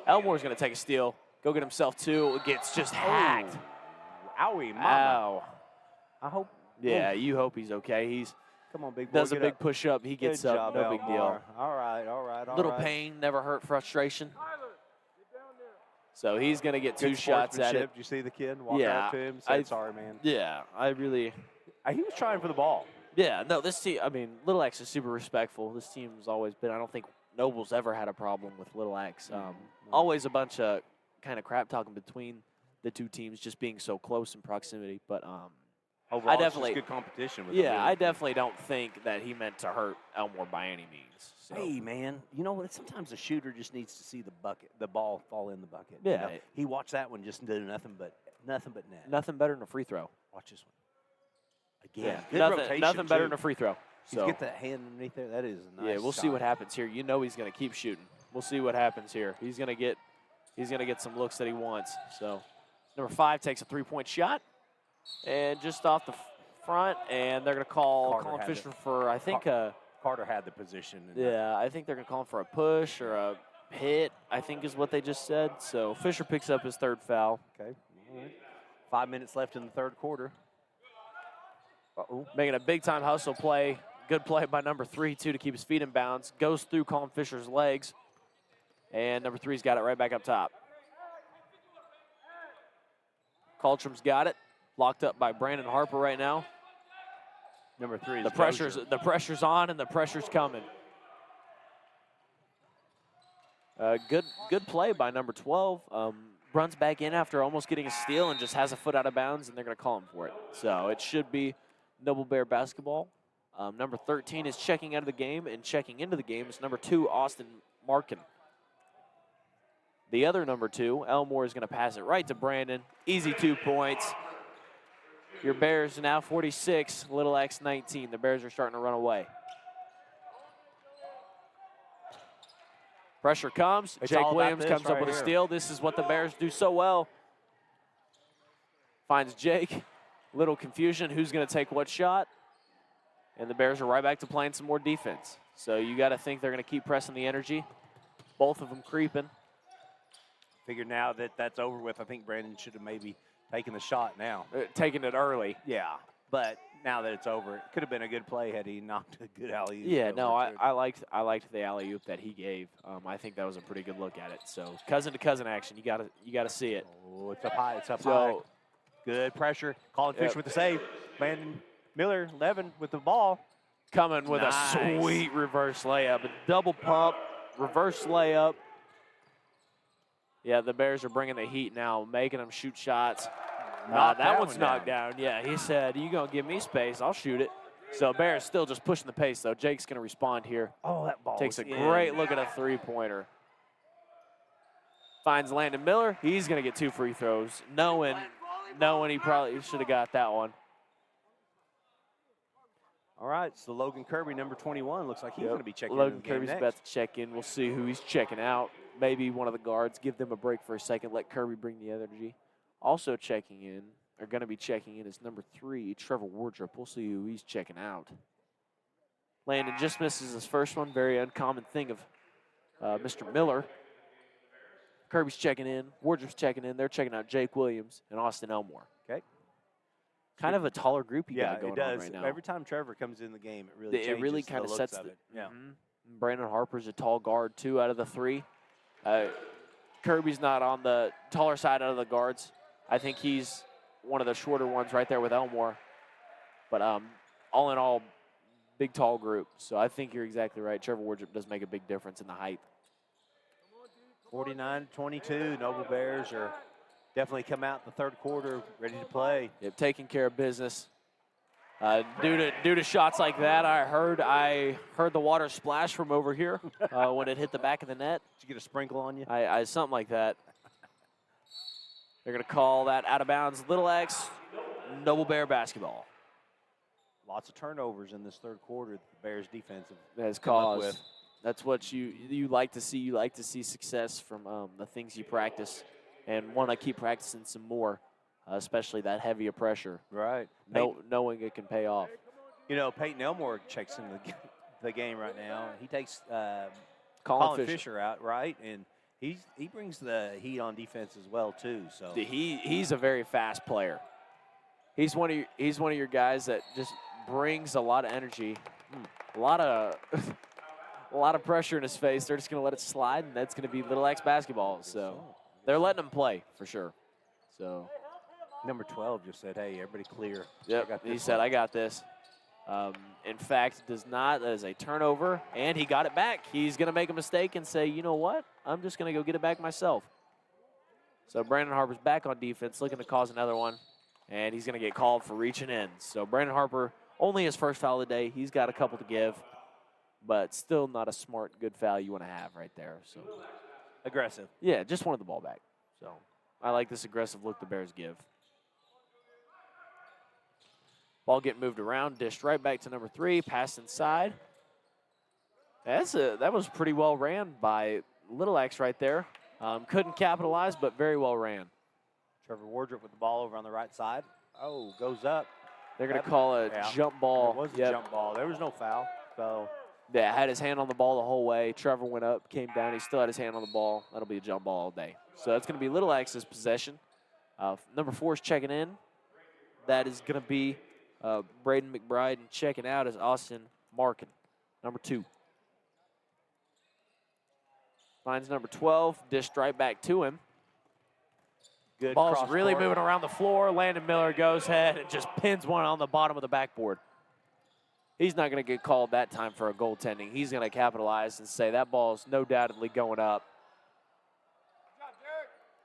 [SPEAKER 2] Elmore's going to take a steal. Go get himself 2. Gets just hacked.
[SPEAKER 1] Owie, mama.
[SPEAKER 2] Ow.
[SPEAKER 1] I hope.
[SPEAKER 2] Yeah, you hope he's okay. He's
[SPEAKER 1] Come on, big boy.
[SPEAKER 2] does a big push-up. He gets
[SPEAKER 1] Good
[SPEAKER 2] up.
[SPEAKER 1] job,
[SPEAKER 2] No big deal.
[SPEAKER 1] Elmore. All right, all right, all
[SPEAKER 2] Little
[SPEAKER 1] right.
[SPEAKER 2] pain, never hurt frustration. So he's going to get 2
[SPEAKER 1] Good
[SPEAKER 2] shots at it.
[SPEAKER 1] sportsmanship. Did you see the kid walk
[SPEAKER 2] Yeah,
[SPEAKER 1] up to him? Said, sorry, man.
[SPEAKER 2] Yeah, I really.
[SPEAKER 1] He was trying for the ball.
[SPEAKER 2] Yeah, no, this team, I mean, Little X is super respectful. This team's always been, I don't think Noble's ever had a problem with Little X. Always a bunch of kind of crap talking between the two teams just being so close in proximity. But
[SPEAKER 1] Overall,
[SPEAKER 2] I definitely,
[SPEAKER 1] it's just good competition with
[SPEAKER 2] yeah,
[SPEAKER 1] them.
[SPEAKER 2] I definitely don't think that he meant to hurt Elmore by any means. So.
[SPEAKER 1] Hey, man, you know what? Sometimes a shooter just needs to see the ball fall in the bucket.
[SPEAKER 2] Yeah.
[SPEAKER 1] You know? He watched that one, just did nothing but net.
[SPEAKER 2] Nothing better than a free throw.
[SPEAKER 1] Watch this one. Again,
[SPEAKER 2] Yeah,
[SPEAKER 1] good rotation,
[SPEAKER 2] nothing better
[SPEAKER 1] too.
[SPEAKER 2] than a free throw.
[SPEAKER 1] So get that hand underneath there. That is a nice
[SPEAKER 2] Yeah, we'll see
[SPEAKER 1] shot.
[SPEAKER 2] what happens here. You know he's going to keep shooting. We'll see what happens here. He's going to get some looks that he wants. So number 5 takes a 3-point shot, and just off the front, and they're going to call Colin Fisher for, I think,
[SPEAKER 1] Carter had the position.
[SPEAKER 2] yeah, I think they're going to call him for a push or a hit, I think is what they just said. So Fisher picks up his 3rd foul.
[SPEAKER 1] Okay. All right. 5 minutes left in the 3rd quarter. Uh-oh.
[SPEAKER 2] Making a big-time hustle play. Good play by number 3, too, to keep his feet in bounds. Goes through Colin Fisher's legs. And number 3's got it right back up top. Coltrum's got it. Locked up by Brandon Harper right now.
[SPEAKER 1] Number 3 is
[SPEAKER 2] the pressure's on and the pressure's coming. Good play by number 12. Runs back in after almost getting a steal and just has a foot out of bounds, and they're going to call him for it. So it should be Noble Bear basketball. Number 13 is checking out of the game, and checking into the game is number 2, Austin Markin. The other number 2, Elmore, is going to pass it right to Brandon. Easy 2 points. Your Bears now 46, Little X 19. The Bears are starting to run away. Pressure comes.
[SPEAKER 1] It's
[SPEAKER 2] Jake
[SPEAKER 1] all about
[SPEAKER 2] Williams
[SPEAKER 1] this
[SPEAKER 2] comes up
[SPEAKER 1] right
[SPEAKER 2] with a
[SPEAKER 1] here.
[SPEAKER 2] steal. This is what the Bears do so well. Finds Jake. Little confusion. Who's going to take what shot? And the Bears are right back to playing some more defense. So you got to think they're going to keep pressing the energy. Both of them creeping.
[SPEAKER 1] Figure now that that's over with, I think Brandon should have maybe taken the shot now.
[SPEAKER 2] Taking it early.
[SPEAKER 1] Yeah, but now that it's over, it could have been a good play had he knocked a good alley-oop.
[SPEAKER 2] Yeah, no,
[SPEAKER 1] over to-
[SPEAKER 2] I liked the alley-oop that he gave. I think that was a pretty good look at it. So cousin to cousin action, you gotta see it.
[SPEAKER 1] Oh, it's up high. It's up
[SPEAKER 2] So-
[SPEAKER 1] high. Good pressure. Colin Fisher
[SPEAKER 2] Yep.
[SPEAKER 1] with the save. Landon Miller, Levin with the ball.
[SPEAKER 2] Coming with
[SPEAKER 1] Nice.
[SPEAKER 2] a sweet reverse layup, a double pump, reverse layup. Yeah, the Bears are bringing the heat now, making them shoot shots.
[SPEAKER 1] Knock
[SPEAKER 2] that
[SPEAKER 1] that
[SPEAKER 2] one's
[SPEAKER 1] one
[SPEAKER 2] knocked down. Yeah, he said, "You gonna give me space? I'll shoot it." So Bears still just pushing the pace, though. Jake's gonna respond here.
[SPEAKER 1] Oh, that ball
[SPEAKER 2] Takes
[SPEAKER 1] was
[SPEAKER 2] a
[SPEAKER 1] in.
[SPEAKER 2] great look at a three-pointer. Finds Landon Miller. He's gonna get 2 free throws, knowing he probably should have got that one.
[SPEAKER 1] All right, so Logan Kirby, number 21, looks like he's going to be checking
[SPEAKER 2] Logan
[SPEAKER 1] in the game
[SPEAKER 2] Kirby's
[SPEAKER 1] next.
[SPEAKER 2] about to check in. We'll see who he's checking out. Maybe one of the guards. Give them a break for a second. Let Kirby bring the energy. Also checking in, or going to be checking in, is number 3, Trevor Wardrop. We'll see who he's checking out. Landon just misses his first one. Very uncommon thing of Mr. Miller. Kirby's checking in. Wardrop's checking in. They're checking out Jake Williams and Austin Elmore.
[SPEAKER 1] Okay.
[SPEAKER 2] Kind of a taller group you
[SPEAKER 1] Yeah,
[SPEAKER 2] got going
[SPEAKER 1] it does.
[SPEAKER 2] on right now.
[SPEAKER 1] Every time Trevor comes in the game, it really changes
[SPEAKER 2] It really
[SPEAKER 1] the
[SPEAKER 2] kind of
[SPEAKER 1] looks
[SPEAKER 2] sets
[SPEAKER 1] of
[SPEAKER 2] the.
[SPEAKER 1] it. Yeah.
[SPEAKER 2] Brandon Harper's a tall guard, 2 out of the 3. Kirby's not on the taller side out of the guards. I think he's one of the shorter ones right there with Elmore. But all in all, big, tall group. So I think you're exactly right. Trevor Wardrop does make a big difference in the height.
[SPEAKER 1] 49-22. Noble Bears are definitely come out in the third quarter ready to play.
[SPEAKER 2] Yep, taking care of business. Due to shots like that, I heard the water splash from over here when it hit the back of the net.
[SPEAKER 1] Did you get a sprinkle on you?
[SPEAKER 2] I something like that. They're going to call that out of bounds. Little X, Noble Bear basketball.
[SPEAKER 1] Lots of turnovers in this third quarter that the Bears defense
[SPEAKER 2] Has
[SPEAKER 1] come up
[SPEAKER 2] caused.
[SPEAKER 1] with.
[SPEAKER 2] That's what you like to see. You like to see success from the things you practice, and want to keep practicing some more, especially that heavier pressure.
[SPEAKER 1] Right.
[SPEAKER 2] Knowing it can pay off.
[SPEAKER 1] You know, Peyton Elmore checks in the game right now. He takes
[SPEAKER 2] Colin
[SPEAKER 1] Fisher out, right? And he brings the heat on defense as well, too. So
[SPEAKER 2] He's a very fast player. He's one of your guys that just brings a lot of energy, a lot of pressure in his face. They're just going to let it slide, and that's going to be Little X basketball. So they're letting him play for sure. So
[SPEAKER 1] number 12 just said, "Hey, everybody clear."
[SPEAKER 2] Yep. He said, "I got this." In fact, does not. That is a turnover, and he got it back. He's going to make a mistake and say, "You know what? I'm just going to go get it back myself." So Brandon Harper's back on defense, looking to cause another one, and he's going to get called for reaching in. So Brandon Harper, only his first foul of the day. He's got a couple to give, but still not a smart, good foul you want to have right there. So
[SPEAKER 1] aggressive.
[SPEAKER 2] Yeah, just wanted the ball back. So I like this aggressive look the Bears give. Ball getting moved around, dished right back to number 3, passed inside. That was pretty well ran by Little X right there. Couldn't capitalize, but very well ran.
[SPEAKER 1] Trevor Wardrop with the ball over on the right side. Oh, goes up.
[SPEAKER 2] They're going to call a jump ball.
[SPEAKER 1] It was a jump ball. There was no foul. So
[SPEAKER 2] yeah, had his hand on the ball the whole way. Trevor went up, came down. He still had his hand on the ball. That'll be a jump ball all day. So that's going to be Little X's possession. Number 4 is checking in. That is going to be Braden McBride, and checking out is Austin Markin, number 2. Finds number 12, dished right back to him.
[SPEAKER 1] Good
[SPEAKER 2] Ball's
[SPEAKER 1] cross
[SPEAKER 2] really
[SPEAKER 1] court.
[SPEAKER 2] moving around the floor. Landon Miller goes ahead and just pins one on the bottom of the backboard. He's not going to get called that time for a goaltending. He's going to capitalize and say that ball's no doubtedly going up.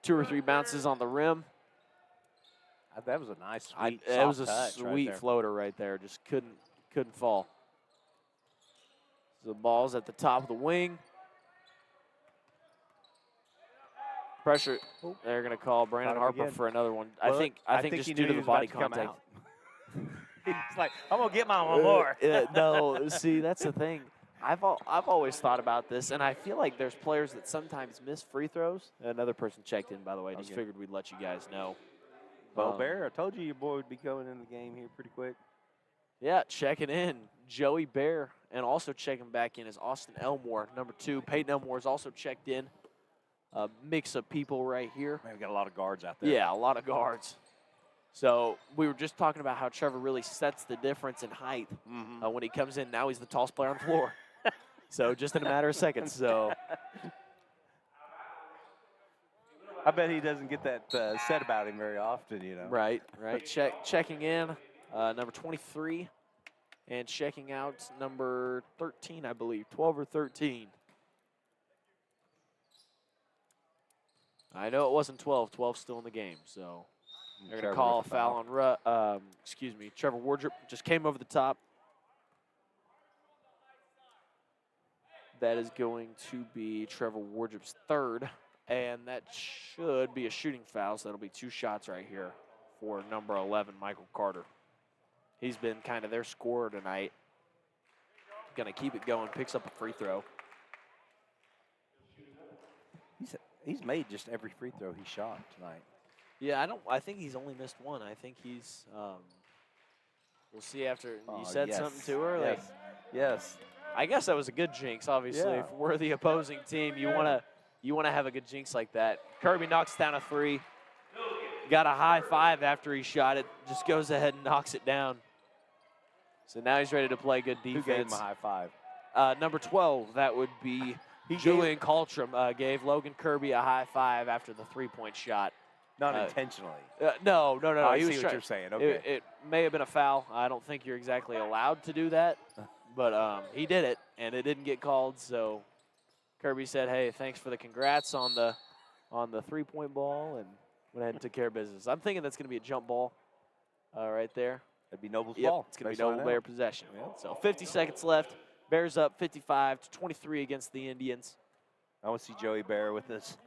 [SPEAKER 2] 2 or 3 bounces on the rim.
[SPEAKER 1] That was a nice, sweet,
[SPEAKER 2] It was
[SPEAKER 1] soft
[SPEAKER 2] a
[SPEAKER 1] touch
[SPEAKER 2] sweet
[SPEAKER 1] right
[SPEAKER 2] floater right there. Just couldn't fall. So the ball's at the top of the wing. Pressure. They're going to call Brandon Harper for another one.
[SPEAKER 1] Well,
[SPEAKER 2] I think just
[SPEAKER 1] he
[SPEAKER 2] due
[SPEAKER 1] knew
[SPEAKER 2] to
[SPEAKER 1] he
[SPEAKER 2] the
[SPEAKER 1] was about
[SPEAKER 2] body
[SPEAKER 1] to come
[SPEAKER 2] contact.
[SPEAKER 1] out. He's like, I'm going to get my one more.
[SPEAKER 2] No, see, that's the thing. I've always thought about this, and I feel like there's players that sometimes miss free throws. Another person checked in, by the way. Just figured we'd let you guys know.
[SPEAKER 1] Bo Bear, I told you your boy would be going in the game here pretty quick.
[SPEAKER 2] Yeah, checking in, Joey Bear, and also checking back in is Austin Elmore, number 2. Peyton Elmore is also checked in. A mix of people right here.
[SPEAKER 1] Man, we got a lot of guards out there.
[SPEAKER 2] Yeah, a lot of guards. So we were just talking about how Trevor really sets the difference in height when he comes in. Now he's the tallest player on the floor. So just in a matter of seconds. So
[SPEAKER 1] I bet he doesn't get that said about him very often, you know.
[SPEAKER 2] Right. Checking in, number 23, and checking out number 13, I believe, 12 or 13. I know it wasn't 12. 12's still in the game, so they're going to call a foul on Trevor Wardrop. Just came over the top. That is going to be Trevor Wardrop's 3rd, and that should be a shooting foul, so that'll be 2 shots right here for number 11, Michael Carter. He's been kind of their scorer tonight. Going to keep it going, picks up a free throw.
[SPEAKER 1] He's made just every free throw he shot tonight.
[SPEAKER 2] Yeah, I think he's only missed one. I think he's we'll see after you said something to her.
[SPEAKER 1] Yes. Yes.
[SPEAKER 2] I guess that was a good jinx, obviously.
[SPEAKER 1] Yeah.
[SPEAKER 2] If we're the opposing team, you wanna have a good jinx like that. Kirby knocks down a 3. Got a high 5 after he shot it. Just goes ahead and knocks it down. So now he's ready to play good defense.
[SPEAKER 1] Who gave him a high 5?
[SPEAKER 2] Number 12, that would be Julian Coltram, gave Logan Kirby a high 5 after the 3-point shot.
[SPEAKER 1] Not intentionally.
[SPEAKER 2] No.
[SPEAKER 1] Oh, I
[SPEAKER 2] He was
[SPEAKER 1] see what you're saying. Okay.
[SPEAKER 2] It may have been a foul. I don't think you're exactly allowed to do that, but he did it, and it didn't get called. So Kirby said, "Hey, thanks for the congrats on the 3-point ball," and went ahead and took care of business. I'm thinking that's going to be a jump ball right there.
[SPEAKER 1] That'd be Noble's
[SPEAKER 2] Yep,
[SPEAKER 1] ball.
[SPEAKER 2] it's going to
[SPEAKER 1] Based
[SPEAKER 2] be
[SPEAKER 1] on
[SPEAKER 2] Noble
[SPEAKER 1] that.
[SPEAKER 2] Bear possession.
[SPEAKER 1] Yep.
[SPEAKER 2] So 50 seconds left. Bears up 55-23 against the Indians.
[SPEAKER 1] I want to see Joey Bear with this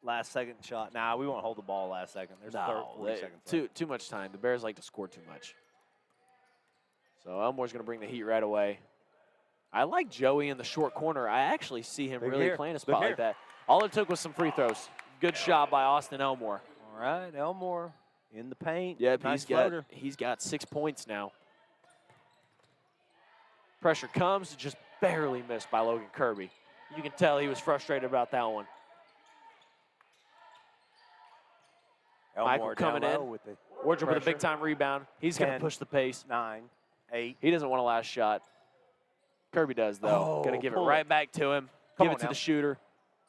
[SPEAKER 1] last second shot. Nah, we won't hold the ball last second. There's 40 seconds.
[SPEAKER 2] Too much time. The Bears like to score too much. So Elmore's going to bring the heat right away. I like Joey in the short corner. I actually see him
[SPEAKER 1] They're
[SPEAKER 2] really
[SPEAKER 1] here.
[SPEAKER 2] playing a
[SPEAKER 1] They're
[SPEAKER 2] spot
[SPEAKER 1] here.
[SPEAKER 2] like that. All it took was some free throws. Good shot by Austin Elmore.
[SPEAKER 1] All right, Elmore in the paint.
[SPEAKER 2] Yep,
[SPEAKER 1] nice
[SPEAKER 2] he's got 6 points now. Pressure comes, just barely missed by Logan Kirby. You can tell he was frustrated about that one.
[SPEAKER 1] Elmore
[SPEAKER 2] Michael coming
[SPEAKER 1] down low
[SPEAKER 2] in.
[SPEAKER 1] with the
[SPEAKER 2] Wardrobe with a
[SPEAKER 1] pressure.
[SPEAKER 2] big-time rebound. He's going to
[SPEAKER 1] 10,
[SPEAKER 2] push the pace.
[SPEAKER 1] 9, 8.
[SPEAKER 2] He doesn't want a last shot. Kirby does, though.
[SPEAKER 1] Oh,
[SPEAKER 2] Going to give it
[SPEAKER 1] pull
[SPEAKER 2] right
[SPEAKER 1] it.
[SPEAKER 2] back to him.
[SPEAKER 1] Come
[SPEAKER 2] Give
[SPEAKER 1] on
[SPEAKER 2] it to
[SPEAKER 1] now.
[SPEAKER 2] the shooter.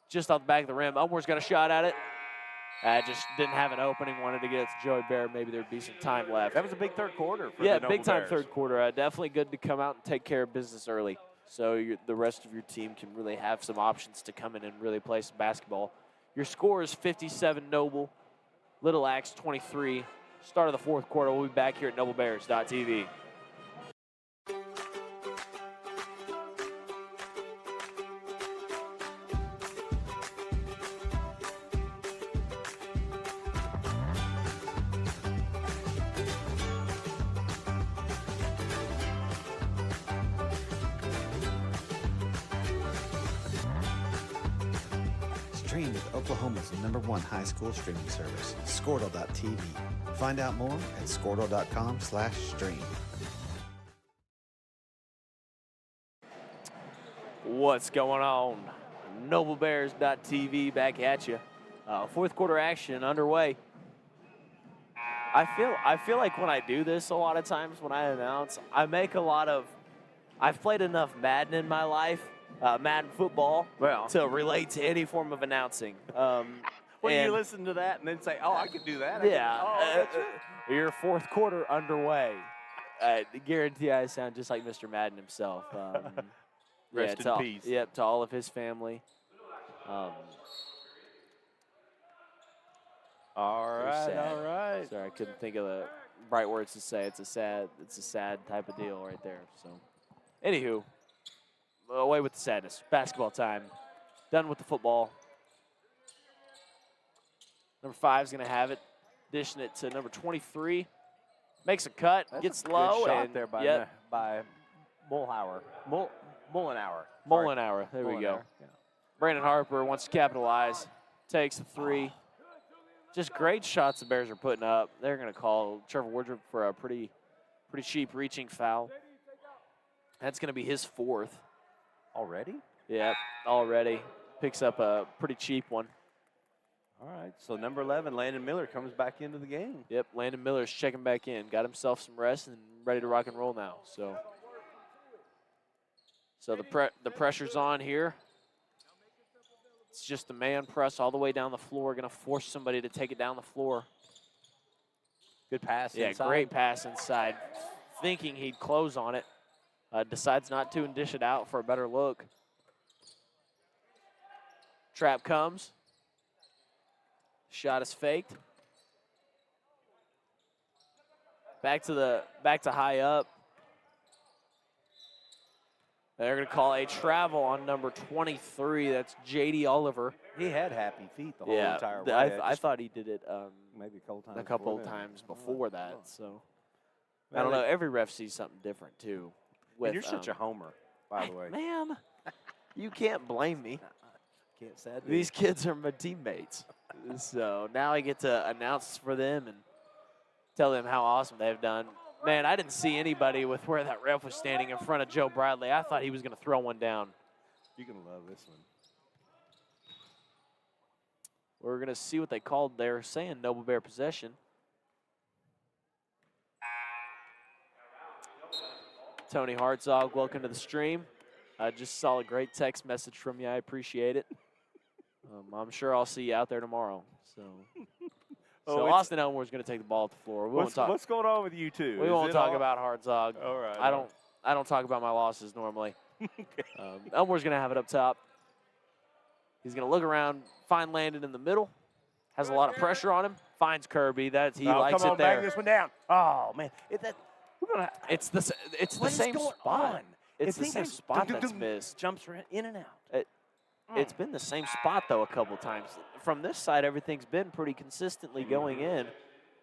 [SPEAKER 2] Just off the back of the rim. Elmore's got a shot at it. Just didn't have an opening. Wanted to get it to Joey Bear. Maybe there'd be some time left.
[SPEAKER 1] That was a big third quarter for
[SPEAKER 2] Yeah,
[SPEAKER 1] the Noble
[SPEAKER 2] big-time
[SPEAKER 1] Bears.
[SPEAKER 2] third quarter. Definitely good to come out and take care of business early. So the rest of your team can really have some options to come in and really play some basketball. Your score is 57 Noble, Little Axe 23. Start of the fourth quarter. We'll be back here at NobleBears.tv.
[SPEAKER 5] Stream with Oklahoma's #1 high school streaming service, Squirtle.tv. Find out more at Squirtle.com/stream.
[SPEAKER 2] What's going on? NobleBears.tv back at you. Fourth quarter action underway. I feel like when I do this a lot of times when I announce, I make a lot of. I've played enough Madden in my life, Madden football,
[SPEAKER 1] Well.
[SPEAKER 2] to relate to any form of announcing.
[SPEAKER 1] When
[SPEAKER 2] and
[SPEAKER 1] you listen to that and then say, "Oh, I could do that."
[SPEAKER 2] yeah,
[SPEAKER 1] that's it.
[SPEAKER 2] your fourth quarter underway. I guarantee I sound just like Mr. Madden himself.
[SPEAKER 1] Rest in
[SPEAKER 2] to
[SPEAKER 1] peace.
[SPEAKER 2] Yep, to all of his family.
[SPEAKER 1] All
[SPEAKER 2] Very
[SPEAKER 1] right,
[SPEAKER 2] sad.
[SPEAKER 1] all right.
[SPEAKER 2] Sorry, I couldn't think of the right words to say. It's a sad type of deal right there. So, anywho, away with the sadness. Basketball time. Done with the football. Number 5 is going to have it, dishing it to number 23. Makes a cut,
[SPEAKER 1] That's
[SPEAKER 2] gets
[SPEAKER 1] a good
[SPEAKER 2] low,
[SPEAKER 1] shot
[SPEAKER 2] and
[SPEAKER 1] there by
[SPEAKER 2] yep,
[SPEAKER 1] by Mullenhour. Mullenhour.
[SPEAKER 2] Mullenhour. There we go.
[SPEAKER 1] Mullenhour, yeah.
[SPEAKER 2] Brandon Harper wants to capitalize. Takes the 3. Just great shots the Bears are putting up. They're going to call Trevor Wardrobe for a pretty cheap reaching foul. That's going to be his 4th.
[SPEAKER 1] Already?
[SPEAKER 2] Yep, already. Picks up a pretty cheap one.
[SPEAKER 1] All right. So number 11, Landon Miller, comes back into the game.
[SPEAKER 2] Yep, Landon Miller's checking back in. Got himself some rest and ready to rock and roll now. So the pressure's on here. It's just a man press all the way down the floor. Going to force somebody to take it down the floor.
[SPEAKER 1] Good pass
[SPEAKER 2] Yeah,
[SPEAKER 1] inside.
[SPEAKER 2] great pass inside. Thinking he'd close on it. Decides not to and dish it out for a better look. Trap comes. Shot is faked. Back to high up. They're going to call a travel on number 23. That's J.D. Oliver.
[SPEAKER 1] He had happy feet the whole
[SPEAKER 2] Yeah,
[SPEAKER 1] entire way.
[SPEAKER 2] I thought he did it
[SPEAKER 1] maybe a couple times.
[SPEAKER 2] a couple
[SPEAKER 1] before
[SPEAKER 2] of
[SPEAKER 1] that.
[SPEAKER 2] times before that. So I
[SPEAKER 1] Well,
[SPEAKER 2] don't know. Every ref sees something different too.
[SPEAKER 1] And you're such a homer, by the way.
[SPEAKER 2] Man, you can't blame me.
[SPEAKER 1] Can't sad.
[SPEAKER 2] These kids are my teammates. So now I get to announce for them and tell them how awesome they've done. Man, I didn't see anybody with where that ref was standing in front of Joe Bradley. I thought he was going to throw one down.
[SPEAKER 1] You're going to love this one.
[SPEAKER 2] We're going to see what they called there, saying Noble Bear possession. Tony Hartzog, welcome to the stream. I just saw a great text message from you. I appreciate it. I'm sure I'll see you out there tomorrow. So, Austin Elmore's going to take the ball at the floor.
[SPEAKER 1] What's going on with you two?
[SPEAKER 2] We won't talk about Hartzog.
[SPEAKER 1] All right.
[SPEAKER 2] I don't talk about my losses normally. Elmore's going to have it up top. He's going to look around, find Landon in the middle. Has a lot of pressure on him. Finds Kirby. He likes
[SPEAKER 1] come on,
[SPEAKER 2] it there.
[SPEAKER 1] bang this one down. Oh man,
[SPEAKER 2] It's the same spot. It's the same spot that's missed.
[SPEAKER 1] Jumps in and out.
[SPEAKER 2] It's been the same spot, though, a couple times. From this side, everything's been pretty consistently going in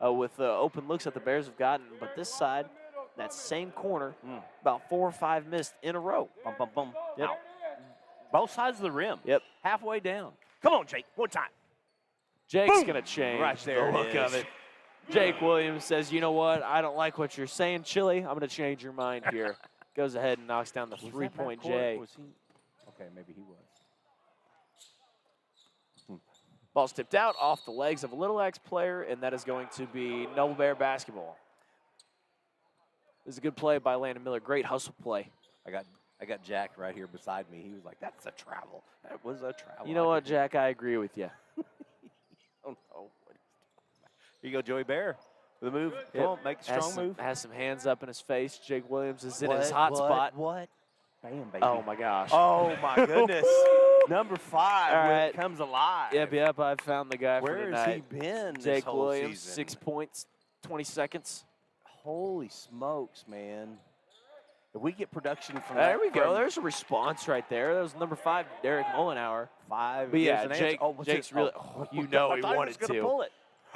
[SPEAKER 2] with open looks that the Bears have gotten. But this side, that same corner, about 4 or 5 missed in a row.
[SPEAKER 1] Bum, bum, bum.
[SPEAKER 2] Yep.
[SPEAKER 1] Now, both sides of the rim.
[SPEAKER 2] Yep.
[SPEAKER 1] Halfway down. Come on, Jake. One time.
[SPEAKER 2] Jake's going to change
[SPEAKER 1] Right there
[SPEAKER 2] the look of it. Jake Williams says, you know what? I don't like what you're saying, Chili. I'm going to change your mind here. Goes ahead and knocks down the three-point J.
[SPEAKER 1] Okay, maybe he was.
[SPEAKER 2] Ball's tipped out off the legs of a Little X player, and that is going to be Noble Bear basketball. This is a good play by Landon Miller. Great hustle play.
[SPEAKER 1] I got Jack right here beside me. He was like, "That's a travel. That was a travel."
[SPEAKER 2] You know what, Jack? I agree with you.
[SPEAKER 1] I don't know. Here you go, Joey Bear. With a move. Come on, make a strong move.
[SPEAKER 2] Has some hands up in his face. Jake Williams is in his hot spot.
[SPEAKER 1] What? Bam, baby.
[SPEAKER 2] Oh, my gosh.
[SPEAKER 1] Oh, my goodness. Number 5
[SPEAKER 2] All right.
[SPEAKER 1] comes alive.
[SPEAKER 2] Yep, I've found the guy for
[SPEAKER 1] Where
[SPEAKER 2] tonight.
[SPEAKER 1] has he been this
[SPEAKER 2] Jake
[SPEAKER 1] whole
[SPEAKER 2] Williams,
[SPEAKER 1] season?
[SPEAKER 2] 6 points, 20 seconds.
[SPEAKER 1] Holy smokes, man. If we get production from
[SPEAKER 2] There we go. There's a response right there. That was number 5, Derek Mullenhour.
[SPEAKER 1] 5.
[SPEAKER 2] But yeah,
[SPEAKER 1] gives an answer.
[SPEAKER 2] Jake's really, you know he wanted to.
[SPEAKER 1] Pull it.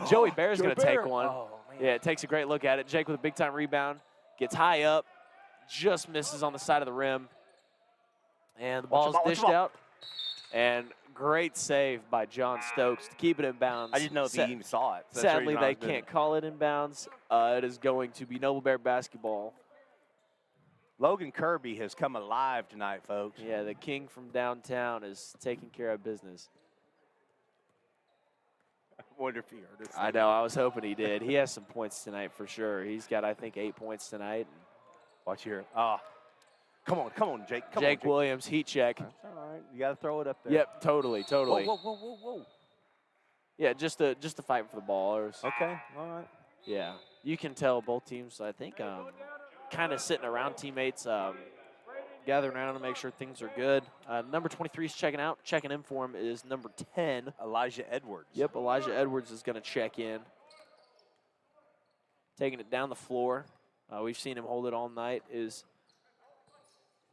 [SPEAKER 2] Joey Bear's
[SPEAKER 1] Joey
[SPEAKER 2] going to take
[SPEAKER 1] Bear.
[SPEAKER 2] one.
[SPEAKER 1] Oh, man.
[SPEAKER 2] Yeah, takes a great look at it. Jake with a big-time rebound. Gets high up. Just misses on the side of the rim. And the ball's dished out. And great save by John Stokes to keep it in bounds.
[SPEAKER 1] I didn't know if he even saw it. That's
[SPEAKER 2] Sadly,
[SPEAKER 1] the reason I
[SPEAKER 2] they
[SPEAKER 1] was doing
[SPEAKER 2] can't
[SPEAKER 1] it.
[SPEAKER 2] call it in bounds. It is going to be Noble Bear basketball.
[SPEAKER 1] Logan Kirby has come alive tonight, folks.
[SPEAKER 2] Yeah, the king from downtown is taking care of business.
[SPEAKER 1] I wonder if he heard us.
[SPEAKER 2] I know. I was hoping he did. He has some points tonight for sure. He's got, I think, 8 points tonight.
[SPEAKER 1] Watch here. Come on, Jake. Come on,
[SPEAKER 2] Jake Williams, heat check.
[SPEAKER 1] That's all right. You got to throw it up there.
[SPEAKER 2] Yep, totally.
[SPEAKER 1] Whoa.
[SPEAKER 2] Yeah, just to fight for the ball.
[SPEAKER 1] Okay, all right.
[SPEAKER 2] Yeah, you can tell both teams, I think, kind of sitting around teammates, gathering around to make sure things are good. Number 23 is checking out. Checking in for him is number 10.
[SPEAKER 1] Elijah Edwards.
[SPEAKER 2] Yep, Elijah Edwards is going to check in. Taking it down the floor. We've seen him hold it all night is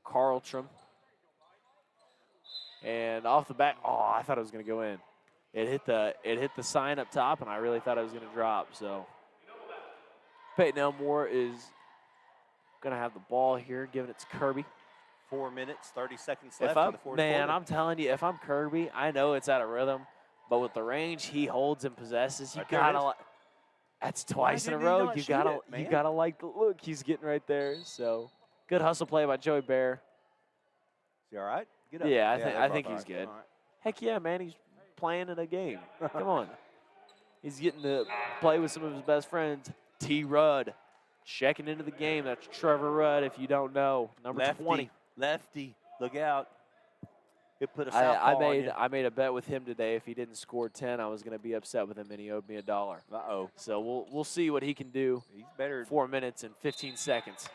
[SPEAKER 2] Carltrom. And off the back, I thought it was going to go in. It hit the sign up top, and I really thought it was going to drop. So Peyton Elmore is going to have the ball here, giving it to Kirby.
[SPEAKER 1] 4 minutes, 30 seconds left in the fourth quarter.
[SPEAKER 2] I'm telling you, if I'm Kirby, I know it's out of rhythm, but with the range he holds and possesses, you gotta. That's twice in a row. You gotta like the look he's getting right there. So good hustle play by Joey Bear.
[SPEAKER 1] Is he all right? Get up.
[SPEAKER 2] Yeah, I think he's good.
[SPEAKER 1] All right.
[SPEAKER 2] Heck yeah, man, he's playing in a game. Come on, he's getting to play with some of his best friends. T. Rudd checking into the game. That's Trevor Rudd, if you don't know, number 20.
[SPEAKER 1] Lefty, look out. It put a southpaw on you.
[SPEAKER 2] I made a bet with him today. If he didn't score 10, I was going to be upset with him, and he owed me $1.
[SPEAKER 1] Uh-oh.
[SPEAKER 2] So we'll see what he can do.
[SPEAKER 1] He's better.
[SPEAKER 2] 4 minutes and 15 seconds.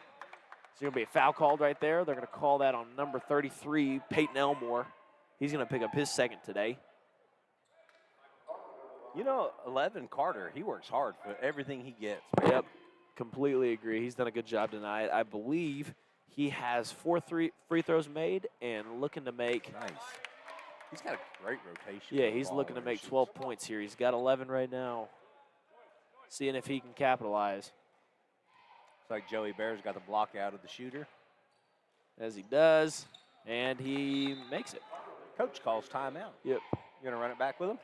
[SPEAKER 2] So going to be a foul called right there. They're going to call that on number 33, Peyton Elmore. He's going to pick up his second today.
[SPEAKER 1] You know, 11, Carter, he works hard for everything he gets.
[SPEAKER 2] Yep, completely agree. He's done a good job tonight. I believe he has 4 free throws made and looking to make.
[SPEAKER 1] Nice. He's got a great rotation.
[SPEAKER 2] Yeah, he's looking to make 12 points here. He's got 11 right now. Seeing if he can capitalize.
[SPEAKER 1] Looks like Joey Bear's got the block out of the shooter.
[SPEAKER 2] As he does, and he makes it.
[SPEAKER 1] Coach calls timeout.
[SPEAKER 2] Yep.
[SPEAKER 1] You going to run it back with him?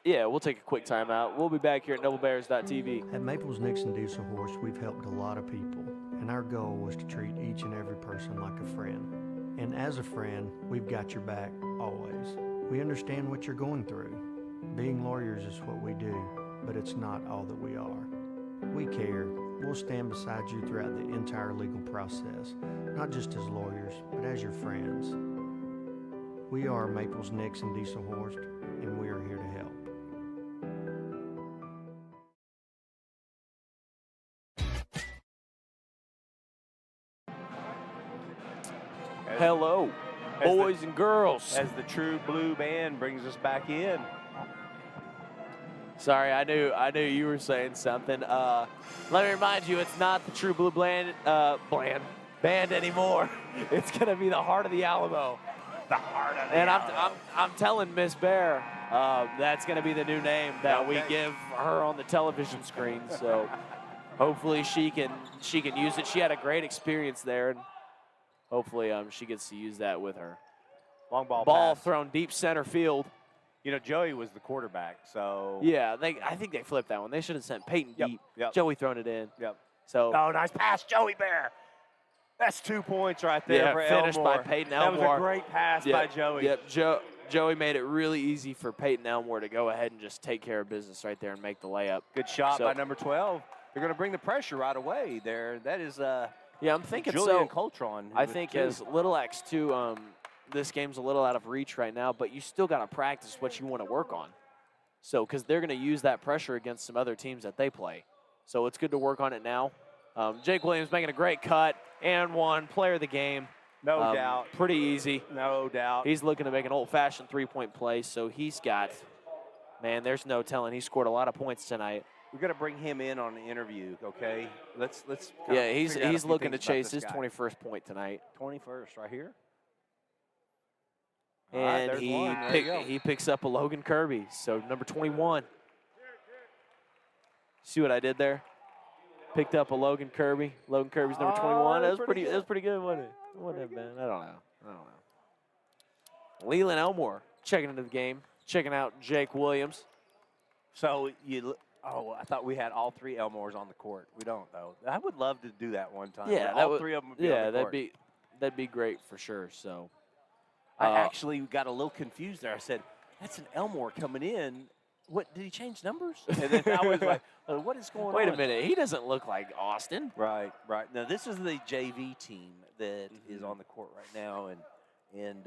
[SPEAKER 2] Yeah, we'll take a quick timeout. We'll be back here at NobleBears.tv.
[SPEAKER 11] At Maples Nixon Diesel Horse, we've helped a lot of people, and our goal was to treat each and every person like a friend. And as a friend, we've got your back, always. We understand what you're going through. Being lawyers is what we do, but it's not all that we are. We care. We'll stand beside you throughout the entire legal process, not just as lawyers, but as your friends. We are Maples Nixon Diesel Horse, and we are here to help.
[SPEAKER 2] Hello, boys and girls.
[SPEAKER 1] As the True Blue Band brings us back in.
[SPEAKER 2] Sorry, I knew you were saying something. Let me remind you, it's not the True Blue Band anymore. It's gonna be the Heart of the Alamo.
[SPEAKER 1] The Heart of the
[SPEAKER 2] and
[SPEAKER 1] Alamo.
[SPEAKER 2] I'm telling Miss Bear, that's gonna be the new name that we give her on the television screen. So hopefully she can use it. She had a great experience there, and hopefully she gets to use that with her.
[SPEAKER 1] Long ball pass.
[SPEAKER 2] Thrown deep center field.
[SPEAKER 1] You know, Joey was the quarterback, so.
[SPEAKER 2] Yeah, I think they flipped that one. They should have sent Peyton deep.
[SPEAKER 1] Yep.
[SPEAKER 2] Joey thrown it in.
[SPEAKER 1] Yep.
[SPEAKER 2] So.
[SPEAKER 1] Oh, nice pass, Joey Bear. That's 2 points right there for
[SPEAKER 2] finished
[SPEAKER 1] Elmore.
[SPEAKER 2] by Peyton
[SPEAKER 1] That
[SPEAKER 2] Elmore.
[SPEAKER 1] was a great pass by Joey.
[SPEAKER 2] Yep, Joey made it really easy for Peyton Elmore to go ahead and just take care of business right there and make the layup.
[SPEAKER 1] Good shot by number 12. They're going to bring the pressure right away there. That is
[SPEAKER 2] yeah, I'm thinking
[SPEAKER 1] Julian Coltron.
[SPEAKER 2] I think as Little X too, this game's a little out of reach right now, but you still got to practice what you want to work on. So, because they're going to use that pressure against some other teams that they play. So it's good to work on it now. Jake Williams making a great cut and one. Player of the game.
[SPEAKER 1] No doubt.
[SPEAKER 2] Pretty easy.
[SPEAKER 1] No doubt.
[SPEAKER 2] He's looking to make an old-fashioned three-point play, so he's got, man, there's no telling. He scored a lot of points tonight.
[SPEAKER 1] We're going to bring him in on an interview, okay? Let's
[SPEAKER 2] yeah, he's looking to chase his 21st point tonight.
[SPEAKER 1] 21st right here.
[SPEAKER 2] And he picks up a Logan Kirby, so number 21. See what I did there? Picked up a Logan Kirby. Logan Kirby's number 21. That was pretty good, wasn't it? It wouldn't have been. I don't know. Leland Elmore checking into the game, checking out Jake Williams.
[SPEAKER 1] So I thought we had all three Elmores on the court. We don't though. I would love to do that one time.
[SPEAKER 2] Yeah,
[SPEAKER 1] all three of them would be on the court.
[SPEAKER 2] that'd be great for sure. So
[SPEAKER 1] I actually got a little confused there. I said, "That's an Elmore coming in. What did he change numbers?" And then I was like, "What is going on?"
[SPEAKER 2] Wait a minute, he doesn't look like Austin.
[SPEAKER 1] Right. Now this is the JV team that is on the court right now, and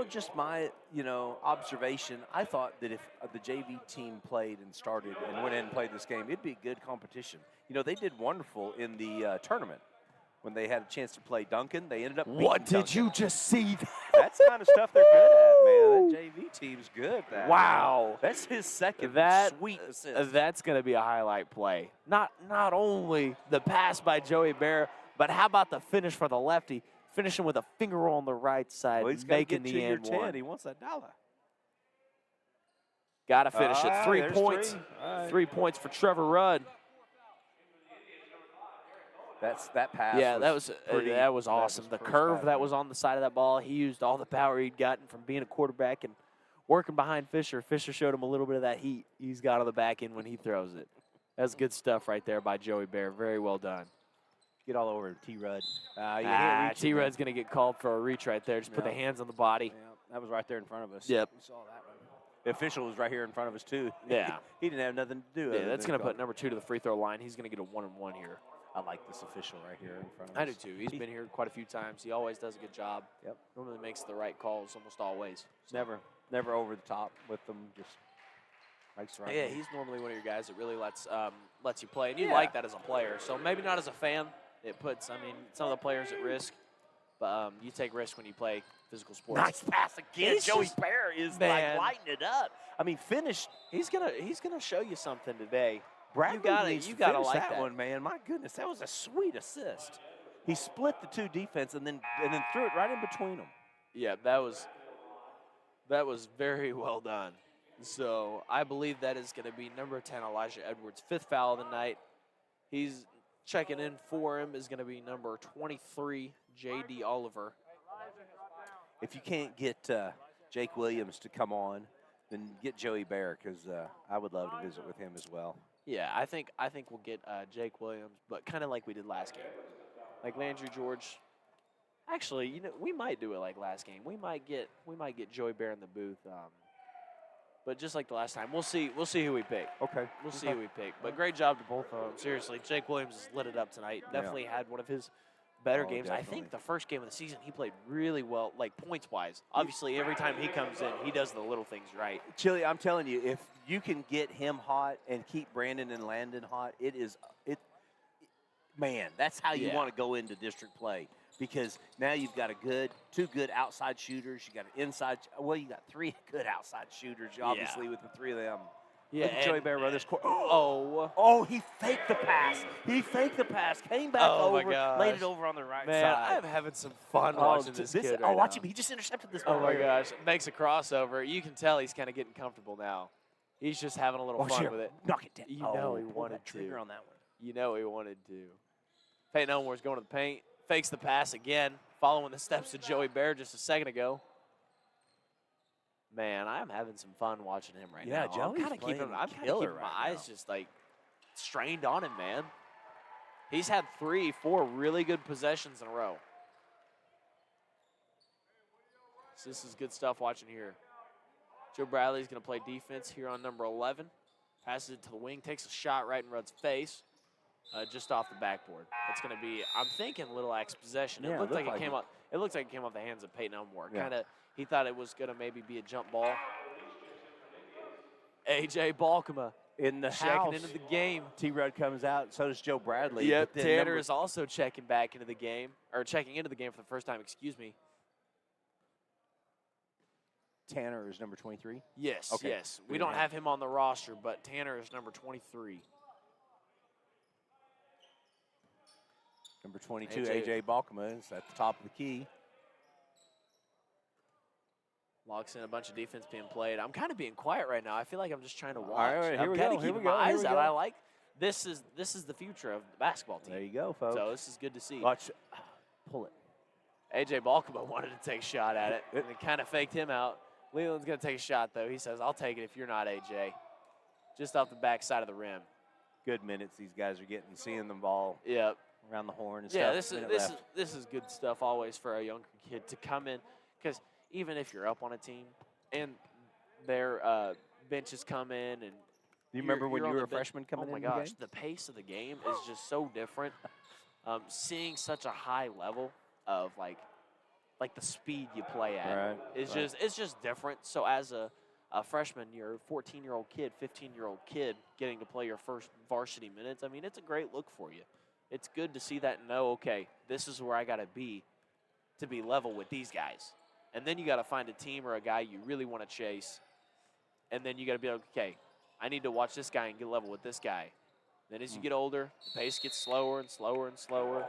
[SPEAKER 1] just my observation. I thought that if the JV team played and started and went in and played this game, it'd be a good competition. They did wonderful in the tournament. When they had a chance to play Duncan, they ended up beating
[SPEAKER 2] What did
[SPEAKER 1] Duncan.
[SPEAKER 2] you just see?
[SPEAKER 1] That's the kind of stuff they're good at, man. That JV team's good at that.
[SPEAKER 2] Wow.
[SPEAKER 1] That's his second sweet assist.
[SPEAKER 2] That's going to be a highlight play. Not only the pass by Joey Bear, but how about the finish for the lefty? Finishing with a finger roll on the right side,
[SPEAKER 1] Well, he's got to
[SPEAKER 2] making
[SPEAKER 1] get
[SPEAKER 2] the
[SPEAKER 1] to your
[SPEAKER 2] end one.
[SPEAKER 1] 10. He wants that dollar.
[SPEAKER 2] Got to finish it. 3
[SPEAKER 1] there's
[SPEAKER 2] points.
[SPEAKER 1] 3. All right.
[SPEAKER 2] 3 points for Trevor Rudd.
[SPEAKER 1] That pass.
[SPEAKER 2] Yeah,
[SPEAKER 1] was
[SPEAKER 2] that was awesome. The curve that was on the side of that ball, he used all the power he'd gotten from being a quarterback and working behind Fisher. Fisher showed him a little bit of that heat he's got on the back end when he throws it. That's good stuff right there by Joey Bear. Very well done.
[SPEAKER 1] Get all over T-Rud.
[SPEAKER 2] T-Rud's going to get called for a reach right there. Just put the hands on the body.
[SPEAKER 1] Yeah, that was right there in front of us.
[SPEAKER 2] Yep.
[SPEAKER 1] We saw that one. The official was right here in front of us, too.
[SPEAKER 2] Yeah.
[SPEAKER 1] He didn't have nothing to do.
[SPEAKER 2] Yeah, that's going to put number 2 to the free throw line. He's going to get a 1-and-1 here.
[SPEAKER 1] I like this official right here in front of us.
[SPEAKER 2] I do, too. He's been here quite a few times. He always does a good job.
[SPEAKER 1] Yep.
[SPEAKER 2] Normally makes the right calls almost always. So.
[SPEAKER 1] Never over the top with them. Just makes the right
[SPEAKER 2] Yeah,
[SPEAKER 1] move.
[SPEAKER 2] he's normally one of your guys that really lets you play. And you like that as a player. So maybe not as a fan. It puts, some of the players at risk. But you take risk when you play physical sports.
[SPEAKER 1] Nice pass again. Joey Bear is
[SPEAKER 2] Man.
[SPEAKER 1] like lighting it up. Finished.
[SPEAKER 2] He's gonna show you something today.
[SPEAKER 1] Bradley
[SPEAKER 2] you gotta
[SPEAKER 1] finish
[SPEAKER 2] like
[SPEAKER 1] that one, man. My goodness, that was a sweet assist. He split the two defense and then threw it right in between them.
[SPEAKER 2] Yeah, that was very well done. So I believe that is going to be number 10, Elijah Edwards' 5th foul of the night. He's checking in for him is going to be number 23, J.D. Oliver.
[SPEAKER 1] If you can't get Jake Williams to come on, then get Joey Bear, because I would love to visit with him as well.
[SPEAKER 2] Yeah, I think we'll get Jake Williams, but kind of like we did last game. Like Landry George. Actually, we might do it like last game. We might get Joey Bear in the booth. But just like the last time, we'll see who we pick.
[SPEAKER 1] Okay.
[SPEAKER 2] We'll see who we pick. But great job to both of them. Seriously, Jake Williams has lit it up tonight. Definitely had one of his better games.
[SPEAKER 1] Definitely.
[SPEAKER 2] I think the first game of the season he played really well, like points-wise. Obviously, every time he comes in, he does the little things right.
[SPEAKER 1] Chili, I'm telling you, if you can get him hot and keep Brandon and Landon hot, man, that's how you want to go into district play. Because now you've got two good outside shooters. You got an inside. Well, you got 3 good outside shooters, obviously, with the 3 of them.
[SPEAKER 2] Yeah,
[SPEAKER 1] Look at Joey Bear run this court.
[SPEAKER 2] Oh,
[SPEAKER 1] he faked the pass. Came back over, laid it over on the right
[SPEAKER 2] Man,
[SPEAKER 1] side.
[SPEAKER 2] I'm having some fun watching this kid right
[SPEAKER 1] watch
[SPEAKER 2] now.
[SPEAKER 1] him. He just intercepted this
[SPEAKER 2] Oh,
[SPEAKER 1] ball.
[SPEAKER 2] my gosh. Makes a crossover. You can tell he's kind of getting comfortable now. He's just having a little fun with it.
[SPEAKER 1] Knock it down.
[SPEAKER 2] You know he
[SPEAKER 1] pull
[SPEAKER 2] wanted
[SPEAKER 1] that trigger
[SPEAKER 2] to.
[SPEAKER 1] on that one.
[SPEAKER 2] You know he wanted to. Peyton Elmore's going to the paint. Fakes the pass again, following the steps of Joey Bear just a second ago. Man, I'm having some fun watching him right now.
[SPEAKER 1] Yeah, Joey's
[SPEAKER 2] I'm
[SPEAKER 1] playing
[SPEAKER 2] keeping
[SPEAKER 1] killer
[SPEAKER 2] my
[SPEAKER 1] right
[SPEAKER 2] eyes
[SPEAKER 1] now.
[SPEAKER 2] just like strained on him, man. He's had 3-4 really good possessions in a row. So this is good stuff watching here. Joe Bradley's going to play defense here on number 11. Passes it to the wing, takes a shot right in Rudd's face. Just off the backboard. It's going to be, I'm thinking, Little Axe possession.
[SPEAKER 1] Yeah,
[SPEAKER 2] It looked like it
[SPEAKER 1] like
[SPEAKER 2] came
[SPEAKER 1] it.
[SPEAKER 2] out. It looks like it came off the hands of Peyton Elmore.
[SPEAKER 1] Yeah.
[SPEAKER 2] He thought it was going to maybe be a jump ball. AJ Balkema
[SPEAKER 1] In the
[SPEAKER 2] checking
[SPEAKER 1] house,
[SPEAKER 2] into the game.
[SPEAKER 1] T-Rudd comes out, so does Joe Bradley.
[SPEAKER 2] Yep,
[SPEAKER 1] but then
[SPEAKER 2] Tanner is also checking back into the game, or checking into the game for the first time. Excuse me.
[SPEAKER 1] Tanner is number 23.
[SPEAKER 2] Yes,
[SPEAKER 1] Okay.
[SPEAKER 2] yes. We
[SPEAKER 1] Good
[SPEAKER 2] don't
[SPEAKER 1] man.
[SPEAKER 2] have him on the roster, but Tanner is number 23.
[SPEAKER 1] Number 22,
[SPEAKER 2] AJ.
[SPEAKER 1] AJ Balkema is at the top of the key.
[SPEAKER 2] Locks in a bunch of defense being played. I'm kind of being quiet right now. I feel like I'm just trying to watch.
[SPEAKER 1] All right, here
[SPEAKER 2] I'm
[SPEAKER 1] we
[SPEAKER 2] kind
[SPEAKER 1] go,
[SPEAKER 2] of
[SPEAKER 1] here
[SPEAKER 2] keeping
[SPEAKER 1] we go,
[SPEAKER 2] my
[SPEAKER 1] here
[SPEAKER 2] eyes
[SPEAKER 1] we
[SPEAKER 2] out.
[SPEAKER 1] go.
[SPEAKER 2] I like this is the future of the basketball team.
[SPEAKER 1] There you go, folks.
[SPEAKER 2] So this is good to see.
[SPEAKER 1] Watch, pull it.
[SPEAKER 2] AJ Balkema wanted to take a shot at it, and it kind of faked him out. Leland's going to take a shot, though. He says, I'll take it if you're not AJ. Just off the back side of the rim.
[SPEAKER 1] Good minutes these guys are getting, seeing the ball
[SPEAKER 2] Yep.
[SPEAKER 1] around the horn and
[SPEAKER 2] Yeah,
[SPEAKER 1] stuff.
[SPEAKER 2] this is good stuff always for a younger kid to come in, because even if you're up on a team and their benches come in and
[SPEAKER 1] Do you remember when
[SPEAKER 2] you're
[SPEAKER 1] you
[SPEAKER 2] on
[SPEAKER 1] were
[SPEAKER 2] the
[SPEAKER 1] a
[SPEAKER 2] bench-
[SPEAKER 1] freshman coming
[SPEAKER 2] oh my
[SPEAKER 1] in the
[SPEAKER 2] gosh,
[SPEAKER 1] game?
[SPEAKER 2] the pace of the game is just so different. Seeing such a high level of like the speed you play at
[SPEAKER 1] Right,
[SPEAKER 2] is
[SPEAKER 1] right.
[SPEAKER 2] it's just different. So as a freshman, you're a 14-year-old kid, 15-year-old kid getting to play your first varsity minutes. I mean, it's a great look for you. It's good to see that and know, okay, this is where I got to be level with these guys. And then you got to find a team or a guy you really want to chase. And then you got to be like, okay, I need to watch this guy and get level with this guy. Then as you get older, the pace gets slower and slower and slower.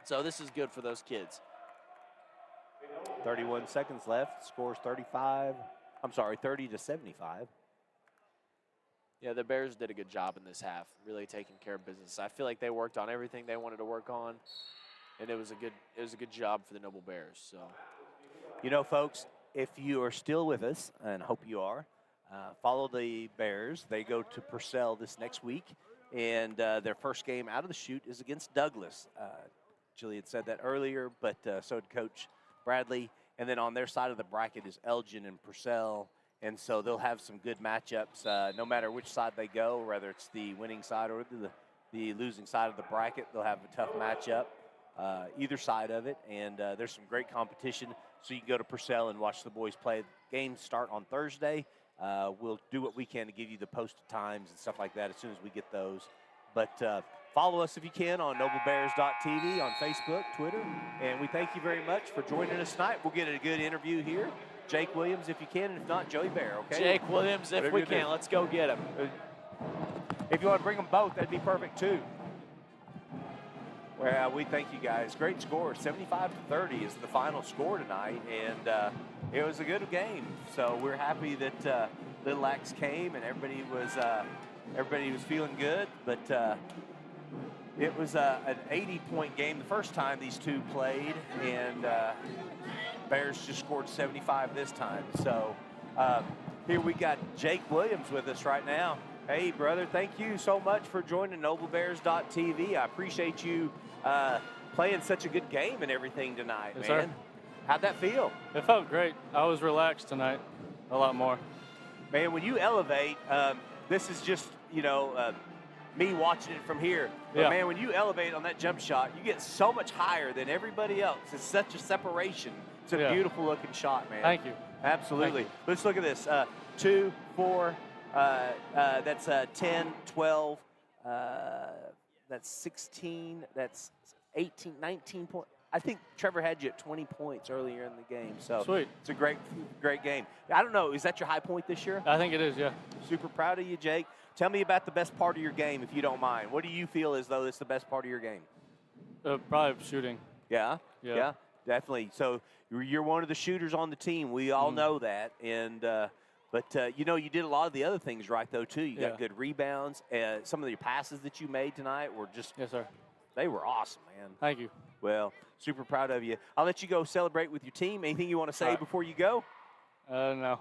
[SPEAKER 2] So this is good for those kids.
[SPEAKER 1] 31 seconds left. Scores 30 to 75.
[SPEAKER 2] Yeah, the Bears did a good job in this half, really taking care of business. I feel like they worked on everything they wanted to work on, and it was a good job for the Noble Bears. So,
[SPEAKER 1] You know, folks, if you are still with us, and I hope you are, follow the Bears. They go to Purcell this next week, and their first game out of the chute is against Douglas. Jillian said that earlier, but so did Coach Bradley. And then on their side of the bracket is Elgin and Purcell. And so they'll have some good matchups no matter which side they go, whether it's the winning side or the losing side of the bracket. They'll have a tough matchup, either side of it. And there's some great competition. So you can go to Purcell and watch the boys play. Games start on Thursday. We'll do what we can to give you the posted times and stuff like that as soon as we get those. But follow us if you can on noblebears.tv on Facebook, Twitter. And we thank you very much for joining us tonight. We'll get a good interview here. Jake Williams if you can, and if not, Joey Bear, okay?
[SPEAKER 2] Jake Williams, if
[SPEAKER 1] Whatever
[SPEAKER 2] we
[SPEAKER 1] you
[SPEAKER 2] can,
[SPEAKER 1] do.
[SPEAKER 2] let's go get him.
[SPEAKER 1] If you want to bring them both, that'd be perfect too. Well, we thank you guys. Great score. 75-30 is the final score tonight, and it was a good game. So we're happy that Little Axe came and everybody was feeling good. But it was an 80-point game the first time these two played, and Bears just scored 75 this time. So Here we got Jake Williams with us right now. Hey, brother, thank you so much for joining NobleBears.tv. I appreciate you playing such a good game and everything tonight,
[SPEAKER 12] Yes,
[SPEAKER 1] man.
[SPEAKER 12] sir.
[SPEAKER 1] How'd that feel?
[SPEAKER 12] It felt great. I was relaxed tonight a lot more.
[SPEAKER 1] Man, when you elevate, this is just, me watching it from here. But,
[SPEAKER 12] Yeah.
[SPEAKER 1] man, when you elevate on that jump shot, you get so much higher than everybody else. It's such a separation. It's a
[SPEAKER 12] Yeah.
[SPEAKER 1] beautiful-looking shot, man.
[SPEAKER 12] Thank you.
[SPEAKER 1] Absolutely.
[SPEAKER 12] Thank you.
[SPEAKER 1] Let's look at this. 2, 4, that's 10, 12, that's 16, that's 18, 19 points. I think Trevor had you at 20 points earlier in the game. So
[SPEAKER 12] Sweet.
[SPEAKER 1] It's a great game. I don't know, is that your high point this year?
[SPEAKER 12] I think it is, yeah.
[SPEAKER 1] Super proud of you, Jake. Tell me about the best part of your game, if you don't mind. What do you feel as though it's the best part of your game?
[SPEAKER 12] Probably shooting.
[SPEAKER 1] Yeah?
[SPEAKER 12] Yeah.
[SPEAKER 1] Definitely. So you're one of the shooters on the team. We all know that. And but you did a lot of the other things right, though, too. You got good rebounds. Some of your passes that you made tonight were just
[SPEAKER 12] Yes, sir.
[SPEAKER 1] they were awesome, man.
[SPEAKER 12] Thank you.
[SPEAKER 1] Well, super proud of you. I'll let you go celebrate with your team. Anything you want to say before you go?
[SPEAKER 12] No.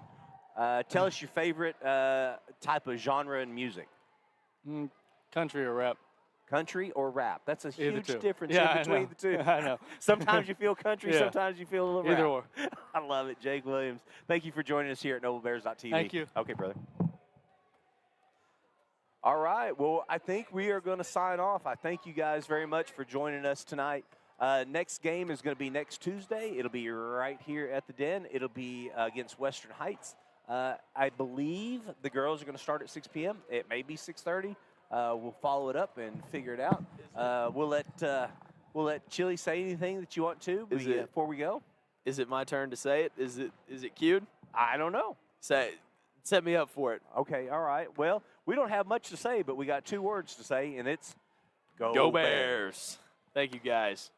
[SPEAKER 1] Tell us your favorite type of genre in music.
[SPEAKER 12] Country or rap.
[SPEAKER 1] Country or rap? That's a
[SPEAKER 12] Either
[SPEAKER 1] huge
[SPEAKER 12] two.
[SPEAKER 1] difference
[SPEAKER 12] Yeah,
[SPEAKER 1] in
[SPEAKER 12] I
[SPEAKER 1] between
[SPEAKER 12] know.
[SPEAKER 1] the two.
[SPEAKER 12] I know.
[SPEAKER 1] Sometimes you feel country,
[SPEAKER 12] Yeah.
[SPEAKER 1] sometimes you feel a little
[SPEAKER 12] Either
[SPEAKER 1] rap.
[SPEAKER 12] or.
[SPEAKER 1] I love it. Jake Williams, thank you for joining us here at NobleBears.tv.
[SPEAKER 12] Thank you.
[SPEAKER 1] Okay, brother. All right. Well, I think we are going to sign off. I thank you guys very much for joining us tonight. Next game is going to be next Tuesday. It'll be right here at the Den. It'll be against Western Heights. I believe the girls are going to start at 6 p.m. It may be 6:30. We'll follow it up and figure it out. We'll let Chili say anything that you want to before we go.
[SPEAKER 2] Is it my turn to say it? Is it cued?
[SPEAKER 1] I don't know.
[SPEAKER 2] Set me up for it.
[SPEAKER 1] Okay, all right. Well, we don't have much to say, but we got 2 words to say, and it's
[SPEAKER 2] Go Bears. Thank you, guys.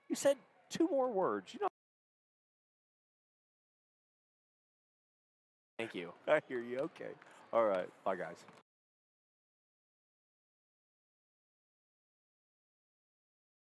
[SPEAKER 1] You said 2 more words.
[SPEAKER 2] Thank you.
[SPEAKER 1] I hear you. Okay. All right. Bye, guys.